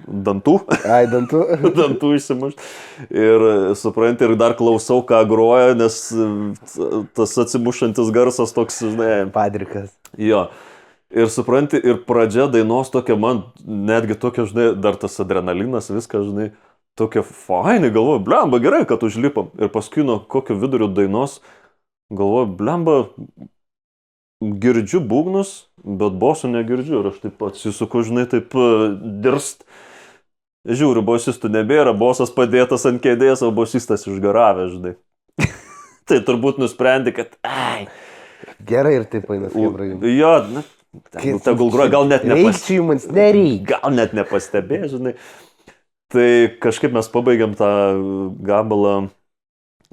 Dantų. Ai, dantų. Dantų įsimuš. Ir supranti, ir dar klausau, ką groja, nes tas atsimušantis garsas toks, žinai. Padrikas. Jo. Ir supranti, ir pradžia dainos tokia man, netgi tokia, žinai, dar tas adrenalinas, viskas, žinai, tokia fainai, galvoju, blemba, gerai, kad užlipam. Ir paskui nuo kokio vidurio dainos, galvoju, blemba, girdžiu būgnus, bet bosų negirdžiu. Ir aš taip atsisuku, žinai, taip dirst. Žiūriu, bosistų nebėra, bosas padėtas ant kėdės, o bosistas išgaravęs, žinai. Tai turbūt nusprendė, kad, ai. Gerai ir taip eina skebrai. Jo, tegul groja, gal net Gal net nepastebėjo, žinai. Tai kažkaip mes pabaigėm tą gabalą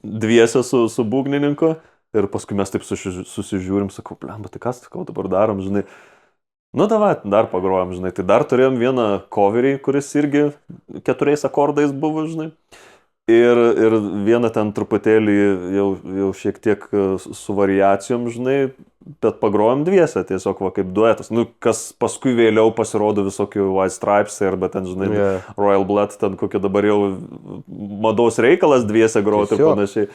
dviese su būgnininku ir paskui mes taip susižiūrim, sakau, blemba, tai kas, sakau, dabar darom, žinai. Nu, davai, dar pagrojom, žinai. Tai dar turėjom vieną coverį, kuris irgi 4 akordais buvo, žinai. Ir vieną ten truputėlį jau šiek tiek su variacijom, žinai, bet pagrojom dviese, tiesiog va kaip duetas. Nu, kas paskui vėliau pasirodo visokių White Stripes arba ten, žinai, Royal Blood, ten kokie dabar jau mados reikalas dviese groti ir panašiai.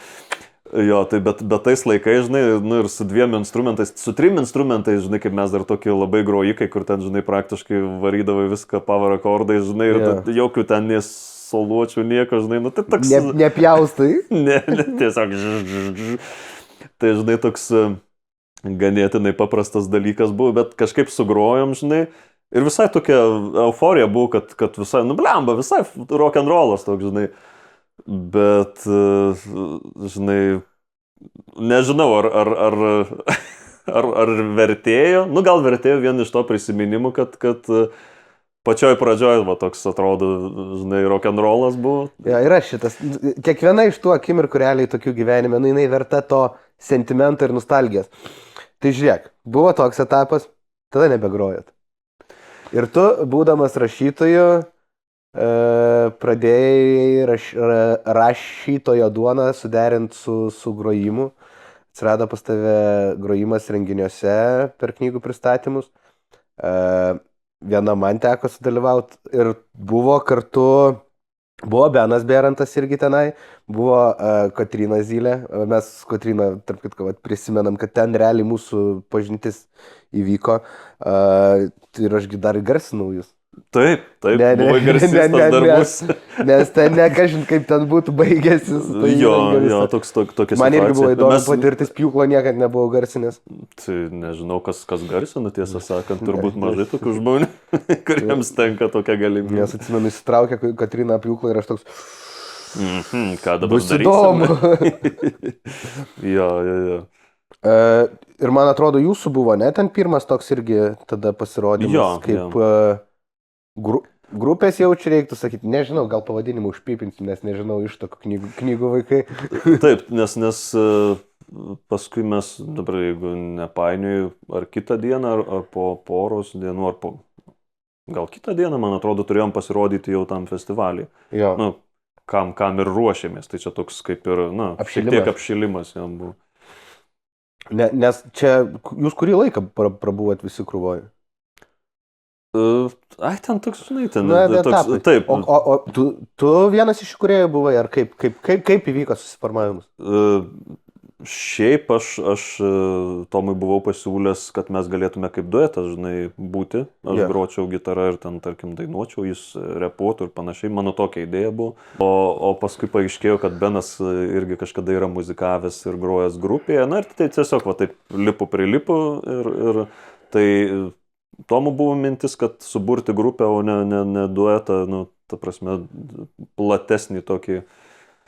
Jo, tai bet tais laikais, žinai, nu ir su 2 instrumentais, su 3 instrumentais, žinai, kaip mes dar tokie labai grojikai, kur ten, žinai, praktiškai varydavai viską power akordais, žinai, ir jokių ten soluočių nieko, žinai, nu tai toks... Nepjaustai? Ne, tiesiog... Tai, žinai, toks ganėtinai paprastas dalykas buvo, bet kažkaip sugrojom, žinai, ir visai tokia euforija buvo, kad visai, nu blemba, visai rock'n'rollas toks, žinai, bet, žinai, nežinau, ar vertėjo, nu gal vertėjo vien iš to prisiminimų, kad pačioj pradžioj, va, toks atrodo, žinai, rock'n'rollas buvo. Ja, yra šitas. Kiekviena iš tų akimirkų realiai tokių gyvenime, nu, jinai verta to sentimento ir nostalgijos. Tai žiūrėk, buvo toks etapas, tada nebegrojot. Ir tu, būdamas rašytoju, pradėjai rašytojo duoną suderinti su grojimu. Atsirado pas tave grojimas renginiuose per knygų pristatymus. Viena man teko sudalyvauti ir buvo kartu, buvo Benas Bėrantas irgi tenai, buvo Kotryna Zylė, mes Kotryna, tarp kitko, prisimenam, kad ten realiai mūsų pažintis įvyko ir ašgi dar garsinau jūs. Taip, buvo garsistas darbus. Nes ten nekažin, kaip ten būtų baigęsis. Jo, tokia situacija. Man irgi buvo įdomu patirtis, Pjūklo niekad nebuvo garsinės. Tai nežinau, kas garsina, tiesą sakant, turbūt mažai tokių žmonių, kuriems tenka tokia galimybė. Nes atsimenu, įsitraukė Kotryna Pjūklo ir aš toks... Ką dabar bus įdomu. Jo. Ir man atrodo, jūsų buvo, ne? Ten pirmas toks irgi tada pasirodymas, kaip... Grupės jaučiu reiktų sakyti, nežinau, gal pavadinimą užpipinti, nes nežinau iš tokių knygų vaikai. Taip, nes paskui mes, dabar jeigu nepainioju, ar kitą dieną, ar po poros dienų, ar po... Gal kitą dieną, man atrodo, turėjom pasirodyti jau tam festivalį. Jo. Nu, kam ir ruošėmės, tai čia toks kaip ir, na, šiek tiek apšilimas jam buvo. Nes čia, jūs kurį laiką prabuvot visi krūvoj? Ai, ten toks, žinai, ten toks, taip. O tu vienas iš kūrėjų buvai, ar kaip įvyko susiformavimas? Šiaip aš Tomui buvau pasiūlęs, kad mes galėtume kaip duetas, žinai, būti. Aš gročiau gitarą ir ten, tarkim, dainuočiau, jis repuotų ir panašiai. Mano tokia idėja buvo. O paskui paaiškėjo, kad Benas irgi kažkada yra muzikavęs ir grojęs grupėje. Na ir tai tiesiog, va, taip prilipu ir tai... Tomu buvo mintis, kad suburti grupę, o ne duetą, nu, ta prasme, platesnį tokį.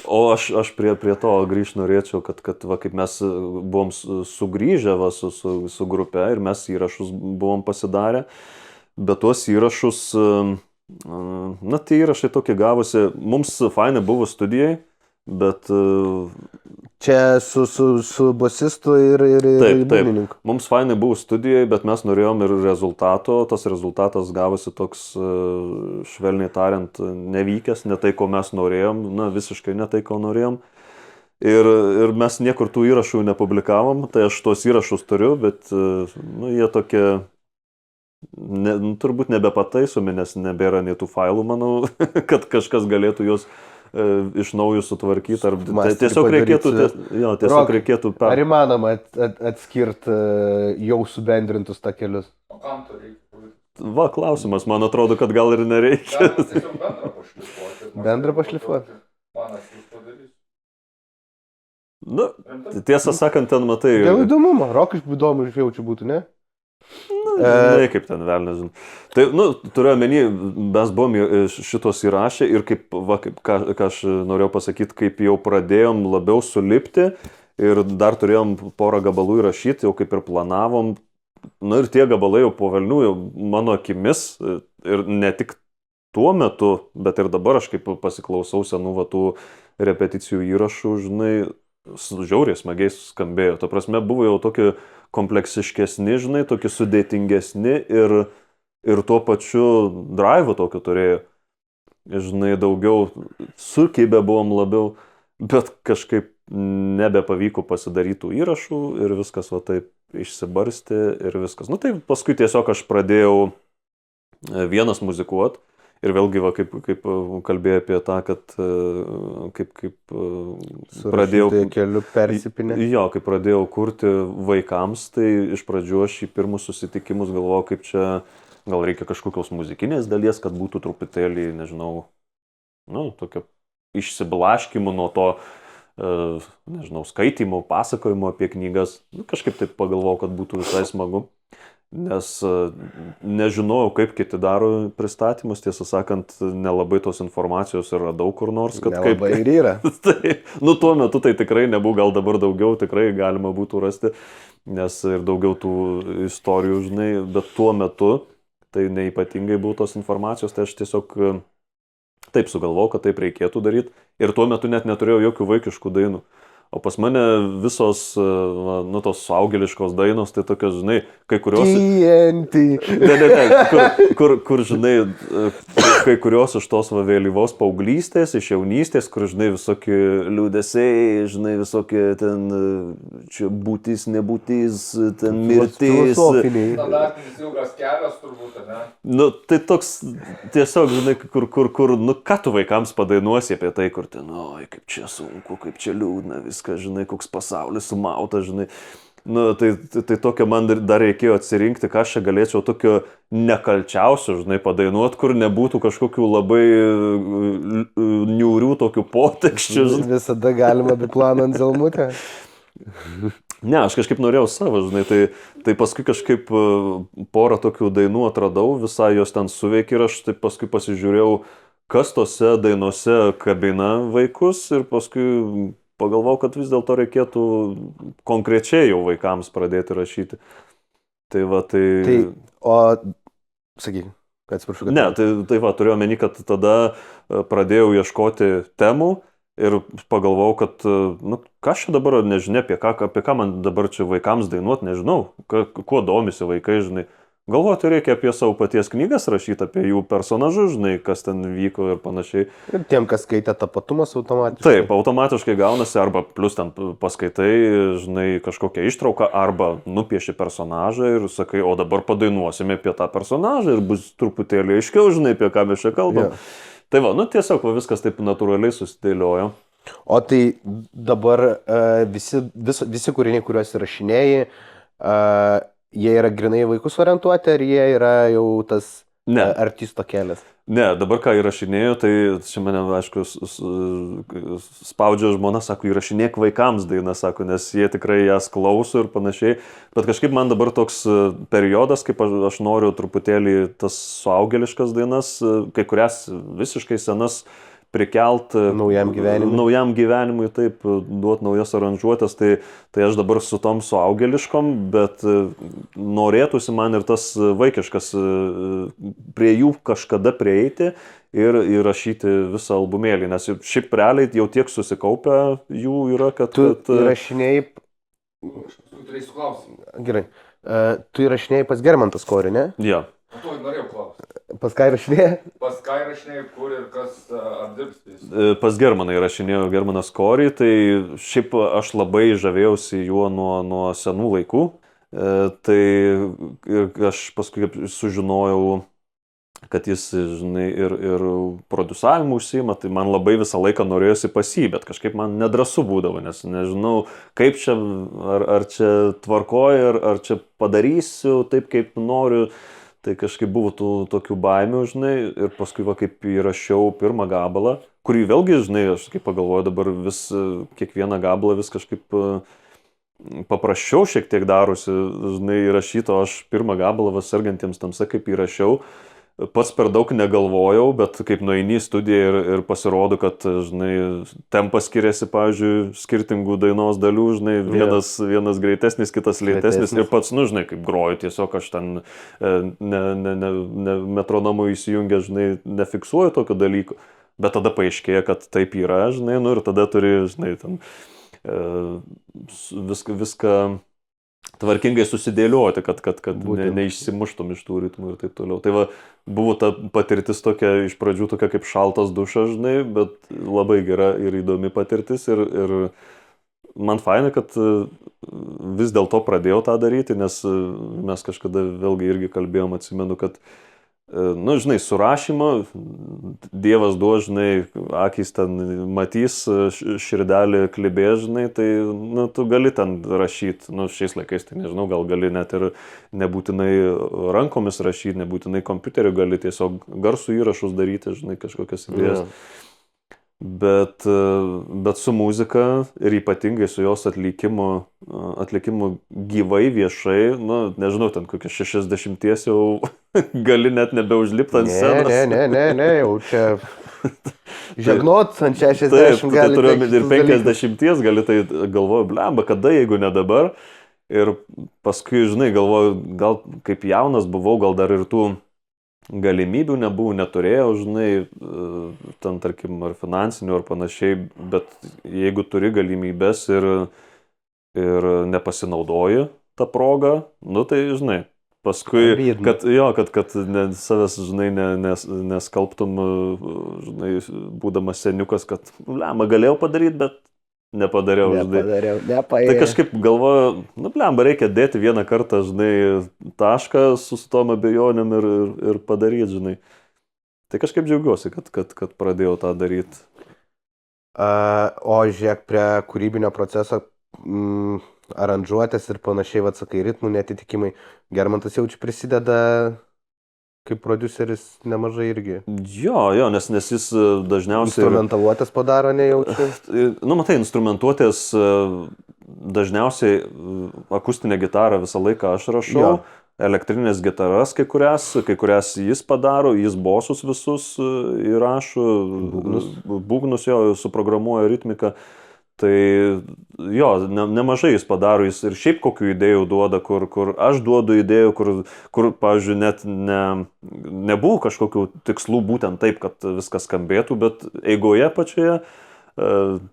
O aš prie to grįžt norėčiau, kad va, kaip mes buvom sugrįžę va, su grupe ir mes įrašus buvom pasidarę, bet tuos įrašus, na, tie įrašai tokie gavosi, mums fainai buvo studijai, bet... Čia su bosistu ir būgnininku. Mums fainai buvo studijai, bet mes norėjom ir rezultato. Tas rezultatas gavosi toks, švelniai tariant, nevykęs, ne tai, ko mes norėjom, na, visiškai ne tai, ko norėjom. ir mes niekur tų įrašų nepublikavom, tai aš tuos įrašus turiu, bet jie tokie, turbūt nebepataisomi, nes nebėra nei tų failų, manau, kad kažkas galėtų juos iš naujų sutvarkyti. Tiesiog reikėtų Ar įmanoma atskirti jau subendrintus takelius? O kam to reikia? Va, klausimas, man atrodo, kad gal ir nereikia. Galima tiesiog bendrą pašlifuoti. Bendrą pašlifuoti? Manas jūs padarys. Nu, tiesą sakant, ten matai. Dėl įdomumo, rokai įdomu jaučiu būtų, ne? Žinai, kaip ten velnė, žinai. Tai, turiu omeny, mes buvom šitos įrašę ir ką aš norėjau pasakyti, kaip jau pradėjom labiau sulipti ir dar turėjom porą gabalų įrašyti, jau kaip ir planavom. Ir tie gabalai jau po velnių, jau mano akimis, ir ne tik tuo metu, bet ir dabar aš kaip pasiklausau senų tų repeticijų įrašų, žinai, žiauriai smagiai skambėjo. Ta prasme, buvo jau tokie kompleksiškesni, žinai, tokie sudėtingesni ir tuo pačiu drive tokio turėjo. Žinai, daugiau sukibę buvom labiau, bet kažkaip nebepavyko pasidaryti tų įrašų ir viskas va taip išsibarstė ir viskas. Tai paskui tiesiog aš pradėjau vienas muzikuot. Ir vėlgi, va, kaip kalbėjau apie tą, kad kaip pradėjau keliu persipinę. Jo, kai pradėjau kurti vaikams, tai iš pradžių aš į pirmus susitikimus galvojau, kaip čia gal reikia kažkokios muzikinės dalies, kad būtų truputėlį, nežinau, tokio išsiblaškimo nuo to, nežinau, skaitimo, pasakojimo apie knygas. Kažkaip taip pagalvojau, kad būtų visai smagu. Nes nežinojau, kaip kiti daro pristatymus, tiesą sakant, nelabai tos informacijos ir radau kur nors, kad nelabai ir yra. Tai, tuo metu tai tikrai nebuvo, gal dabar daugiau tikrai galima būtų rasti, nes ir daugiau tų istorijų, žinai, bet tuo metu tai neipatingai buvo tos informacijos, tai aš tiesiog taip sugalvojau, kad taip reikėtų daryti ir tuo metu net neturėjau jokių vaikiškų dainų. O pas mane visos, tos suaugėliškos dainos, tai tokios, žinai, kai kurios... Kur, žinai, kai kurios iš tos vėlyvos paauglystės, iš jaunystės, kur, žinai, visokie liūdesiai, žinai, visokie ten, čia būtis, nebūtis, ten mirtis. Standartinis ilgas kelias turbūt, ne? Tai toks, tiesiog, žinai, kur, ką tu vaikams padainuosi apie tai, kur ten, kaip čia sunku, kaip čia liūdna, viskas, žinai, koks pasaulis sumauta, žinai. Tai tokio man dar reikėjo atsirinkti, ką aš čia galėčiau tokio nekalčiausio, žinai, padainuot, kur nebūtų kažkokių labai niūrių tokių potekščių. Visada galima biplaną ant zelmutę. Ne, aš kažkaip norėjau savo, žinai, tai paskui kažkaip porą tokių dainų atradau, visai jos ten suveikė ir aš taip paskui pasižiūrėjau, kas tose dainose kabina vaikus ir paskui pagalvojau, kad vis dėlto reikėtų konkrečiai jau vaikams pradėti rašyti. Tai va, sakyk, atsiprašau. Ne, tai va, turėjau omeny, kad tada pradėjau ieškoti temų ir pagalvojau, kad, ką aš čia dabar nežinia, apie ką man dabar čia vaikams dainuoti, nežinau, kuo domisi vaikai, žinai. Galvoti reikia apie savo paties knygas rašyti, apie jų personažus, žinai, kas ten vyko ir panašiai. Ir tiem, kas skaitė tapatumas automatiškai. Taip, automatiškai gaunasi, arba plus ten paskaitai, žinai, kažkokią ištrauką, arba nupieši personažą ir sakai, o dabar padainuosime apie tą personažą ir bus truputėlį aiškiau, žinai, apie ką mes čia kalbam. Yeah. Tai va, tiesiog viskas taip natūraliai susidėliojo. O tai dabar visi kūriniai, kuriuos įrašinėjai, jie yra grinai vaikus orientuoti, ar jie yra jau tas artisto kelias? Ne, dabar ką įrašinėjau, tai čia mane, aišku, spaudžia žmona, sako, įrašinėk vaikams dainą, sako, nes jie tikrai jas klauso ir panašiai. Bet kažkaip man dabar toks periodas, kaip aš noriu truputėlį tas suaugėliškas dainas, kai kurias visiškai senas prikelt naujam gyvenimui, taip, duoti naujas aranžuotės, tai aš dabar su tom suaugėliškom, bet norėtųsi man ir tas vaikiškas prie jų kažkada prieiti ir įrašyti visą albumėlį, nes šiaip realiai jau tiek susikaupę jų yra, kad... Tu įrašinėjai... Turėsiu klausimą. Gerai. Tu įrašinėjai pas Germantas Korį, ne? Jo. O to norėjau klausyti. Pas ką įrašinėja? Pas ką įrašinėjai, kur ir kas apdirbs tais? Pas Germaną įrašinėjo Germanas Korį, tai šiaip aš labai žavėjausi juo nuo senų laikų. Tai ir aš paskui sužinojau, kad jis, žinai, ir produsavimu užsiima, tai man labai visą laiką norėjosi pas jį, bet kažkaip man nedrąsu būdavo, nes nežinau, kaip čia, ar čia tvarkoju, ar čia padarysiu taip, kaip noriu. Tai kažkaip buvo tų tokių baimių, žinai, ir paskui va kaip įrašiau pirmą gabalą, kurį vėlgi, žinai, aš kaip pagalvoju dabar vis, kiekvieną gabalą vis kažkaip paprasčiau šiek tiek darosi, žinai, įrašyto, aš pirmą gabalą va sergantiems tamsa kaip įrašiau, pats per daug negalvojau, bet kaip nueini į studiją ir pasirodo, kad, žinai, tempas skiriasi, pavyzdžiui, skirtingų dainos dalių, žinai, vienas greitesnis, kitas lėtesnis ir pats, nu, žinai, kaip groju, tiesiog aš ten metronomu įsijungę, žinai, nefiksuoju tokio dalyko, bet tada paaiškėja, kad taip yra, žinai, nu ir tada turi, žinai, ten viską tvarkingai susidėlioti, kad neišsimuštum iš tų ritmų ir taip toliau. Tai va, buvo ta patirtis tokia, iš pradžių tokia kaip šaltas dušas, žinai, bet labai gera ir įdomi patirtis ir man faina, kad vis dėlto pradėjau tą daryti, nes mes kažkada vėlgi irgi kalbėjom, atsimenu, kad nu, žinai, surašymą, Dievas duos, žinai, akys ten matys, širdelį klibės, žinai, tai, nu, tu gali ten rašyti, nu, šiais laikais, tai nežinau, gal gali net ir nebūtinai rankomis rašyti, nebūtinai kompiuteriu, gali tiesiog garsų įrašus daryti, žinai, kažkokias idėjas. Bet su muzika ir ypatingai su jos atlikimu gyvai, viešai, nu, nežinau, ten kokie 60 jau gali net nebeužlipti ant scenos. Ne, jau čia žegnot ant 60 gali. Taip, tai ir 50 gali, tai galvoju, blemba, kada, jeigu ne dabar. Ir paskui, žinai, galvoju, gal kaip jaunas buvau, gal dar ir tų galimybių nebuvo, neturėjau, žinai, ten, tarkim, ar finansinių, ar panašiai, bet jeigu turi galimybės ir nepasinaudoji tą progą, nu tai, žinai, paskui, kad savęs, žinai, neskalbtum, žinai, būdamas seniukas, kad, blemba, galėjau padaryti, bet nepadariau, žinai. Tai kažkaip galvoju, nu, blemba, reikia dėti vieną kartą, žinai, tašką su tom abejonėm ir padaryti, žinai. Tai kažkaip džiaugiuosi, kad pradėjau tą daryti. O žiūrėk, prie kūrybinio proceso aranžuotės ir panašiai, atsakai, ritmų netitikimai, Germantas jau čia prisideda kaip produceris nemažai irgi. Jo, nes jis dažniausiai... Instrumentaluotės padaro, nejaučiu. Nu, matai, instrumentuotės dažniausiai akustinę gitarą visą laiką aš rašau, jo. Elektrinės gitaras kai kurias jis padaro, jis bosus visus įrašo, būgnus jo, suprogramuoja ritmiką. Tai jo, nemažai jis padaro, jis ir šiaip kokių idėjų duoda, kur aš duodu idėjų, kur pavyzdžiui, net nebuvo kažkokių tikslų būtent taip, kad viskas skambėtų, bet eigoje pačioje,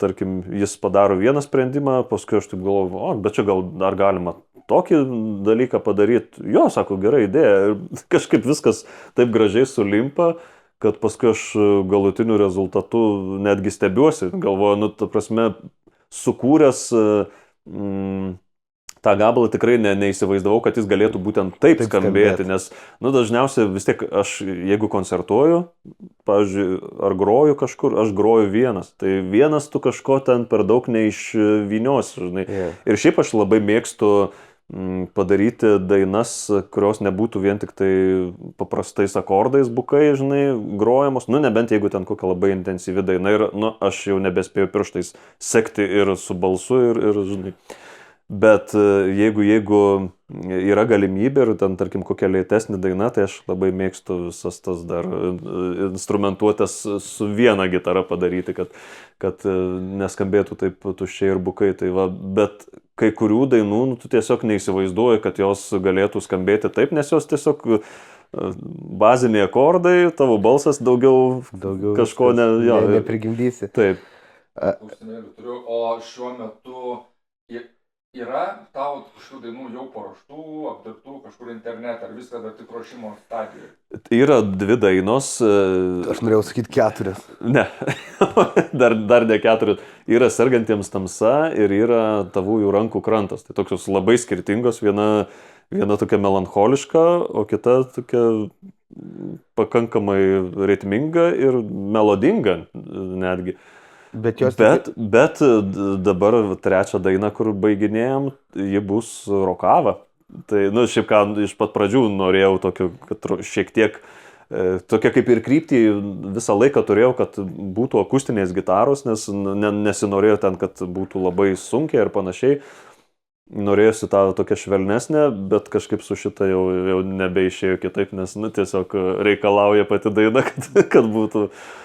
tarkim, jis padaro vieną sprendimą, paskui aš taip galvoju, bet čia gal dar galima tokį dalyką padaryti. Jo, sako, gera idėja, ir kažkaip viskas taip gražiai sulimpa, kad paskui aš galutiniu rezultatu netgi stebiuosi, galvoju, nu, ta prasme, sukūręs tą gabalą tikrai neįsivaizdavau, kad jis galėtų būtent taip skambėti, nes, nu, dažniausiai vis tiek aš, jeigu koncertuoju, pavyzdžiui, ar groju kažkur, aš groju vienas, tai vienas tu kažko ten per daug neišvyniosi, žinai. Yeah. Ir šiaip aš labai mėgstu padaryti dainas, kurios nebūtų vien tik tai paprastais akordais bukai, žinai, grojamos, nu, nebent jeigu ten kokia labai intensyvi daina ir, nu, aš jau nebespėjau pirštais sekti ir su balsu ir žinai. Bet jeigu yra galimybė ir ten, tarkim, kokia lėtesnė daina, tai aš labai mėgstu visas tas dar instrumentuotės su viena gitara padaryti, kad neskambėtų taip tuščiai ir bukai. Tai va, bet kai kurių dainų, nu, tu tiesiog neįsivaizduoji, kad jos galėtų skambėti taip, nes jos tiesiog baziniai akordai, tavo balsas daugiau kažko neprigimdysi. Taip. O šiuo metu yra tavo kažkokių dainų jau paruoštų, apdirbtų kažkur internete, ar viską dar tik ruošimo stadijoje? Yra 2 dainos. Aš norėjau sakyti 4. Ne, dar ne 4. Yra Sergantiems tamsa ir yra Tavųjų rankų krantas. Tai tokios labai skirtingos. Viena tokia melancholiška, o kita tokia pakankamai ritminga ir melodinga netgi. Bet dabar 3 dainą, kur baiginėjom, ji bus rokava. Tai, šiaip ką, iš pat pradžių norėjau tokio, kad šiek tiek, tokia kaip ir kryptį visą laiką turėjau, kad būtų akustinės gitaros, nes nesinorėjau ten, kad būtų labai sunkiai ir panašiai. Norėjusi tą tokią švelnesnę, bet kažkaip su šitą jau nebeišėjo kitaip, nes tiesiog reikalauja pati daina, kad būtų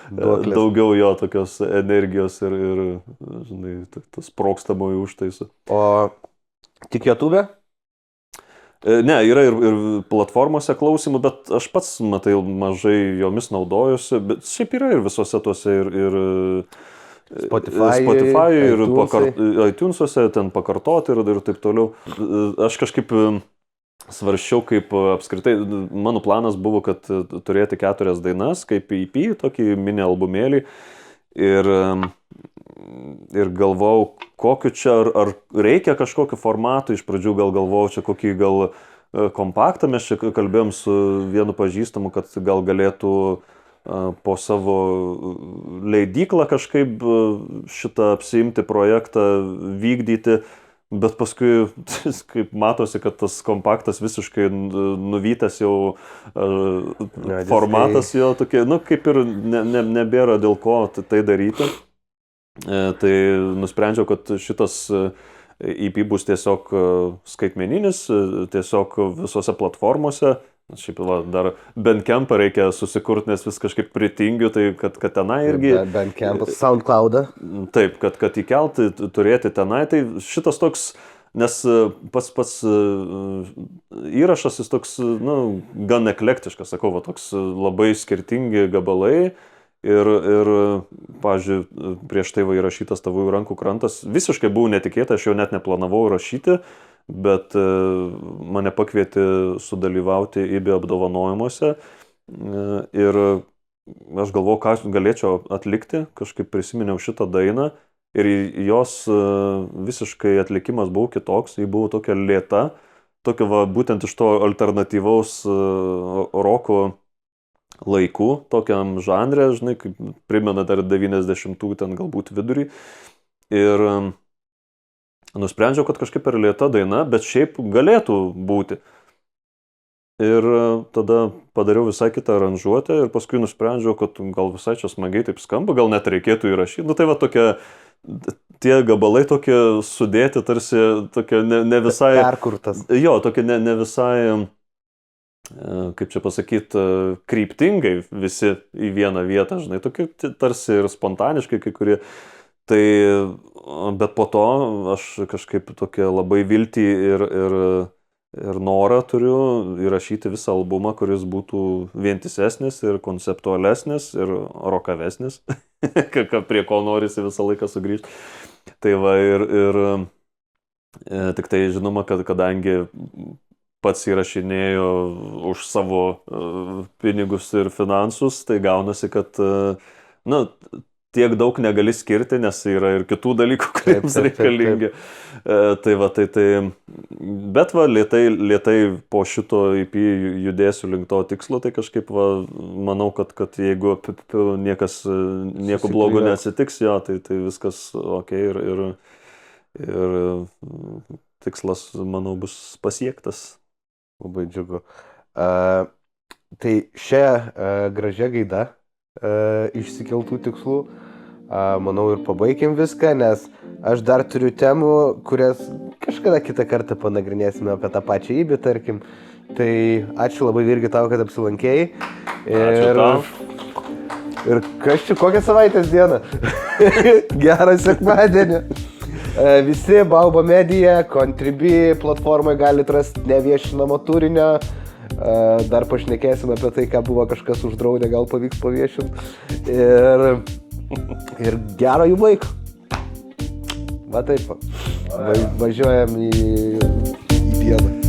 daugiau jo tokios energijos ir žinai, tas sprogstamųjų užtaisų. O tik YouTube? Ne, yra ir platformose klausimų, bet aš pats, matai, mažai jomis naudojusi, bet šiaip yra ir visose tuose ir Spotify ir iTunesuose ten pakartoti ir taip toliau. Aš kažkaip svarsčiau, kaip apskritai, mano planas buvo, kad turėti 4 dainas, kaip EP, tokį mini albumėlį. Ir galvojau, kokiu čia, ar reikia kažkokio formato, iš pradžių galvojau čia kokį kompaktą, mes čia kalbėjom su vienu pažįstamu, kad gal galėtų po savo leidyklą kažkaip šitą apsiimti projektą vykdyti, bet paskui kaip matosi, kad tas kompaktas visiškai nuvytas jau formatas jo tokie, kaip ir nebėra dėl ko tai daryti. Tai nusprendžiau, kad šitas EP bus tiesiog skaitmeninis, tiesiog visose platformose. Šiaip dar Bandcampą reikia susikurti, nes vis kažkaip pritingiu, tai kad tenai irgi... Bandcampas, SoundCloudą. Taip, kad įkelti, turėti tenai, tai šitas toks, nes pats įrašas jis toks, gan eklektiškas, sakau, toks labai skirtingi gabalai. Ir pavyzdžiui, prieš tai įrašytas Tavųjų rankų krantas visiškai buvo netikėta, aš jau net neplanavau rašyti, bet mane pakvietė sudalyvauti IBI apdovanojimuose ir aš galvojau, ką galėčiau atlikti, kažkaip prisiminiau šitą dainą ir jos visiškai atlikimas buvo kitoks, ji buvo tokia lėta, tokia būtent iš to alternatyvaus roko laikų, tokiam žanre, žinai, kaip primena dar 90-ų ten galbūt vidurį. Ir nusprendžiau, kad kažkaip per lėta daina, bet šiaip galėtų būti. Ir tada padariau visai kitą aranžuotę ir paskui nusprendžiau, kad gal visai čia smagiai taip skamba, gal net reikėtų įrašyti. Tai va tokia, tie gabalai tokie sudėti, tarsi tokia ne visai... Perkurtas. Jo, tokia ne visai... kaip čia pasakyti, kryptingai visi į vieną vietą, žinai, tokie tarsi ir spontaniškai kai kurie. Tai, bet po to aš kažkaip tokia labai viltį ir norą turiu įrašyti visą albumą, kuris būtų vientisesnis ir konceptualesnis ir rokavesnis, prie ko norisi visą laiką sugrįžti. Tai va ir tik tai žinoma, kad kadangi pats įrašinėjo už savo pinigus ir finansus, tai gaunasi, kad tiek daug negali skirti, nes yra ir kitų dalykų, kuriems reikalingi. Tai va, bet va, lėtai po šito EP judėsiu link to tikslo, tai kažkaip va, manau, kad jeigu nieko blogo neatsitiks, jo, tai viskas ok ir tikslas, manau, bus pasiektas. Labai džiugu. Tai šią gražią gaidą išsikeltų tikslų, manau, ir pabaigim viską, nes aš dar turiu temų, kurias kažkada kitą kartą panagrinėsime apie tą pačią IBI, tarkim. Tai ačiū labai irgi tau, kad apsilankėjai. Ačiū tau. Ir kas čia, kokią savaitės dieną? Gerą sekmadienį. Visi Baubo Media, Contribui platformai galite rasti neviešinamo turinio. Dar pašnekėsim apie tai, ką buvo kažkas uždraudę, gal pavyks paviešinti. Ir gero jų laiko. Va taip, va. Važiuojam į pieną.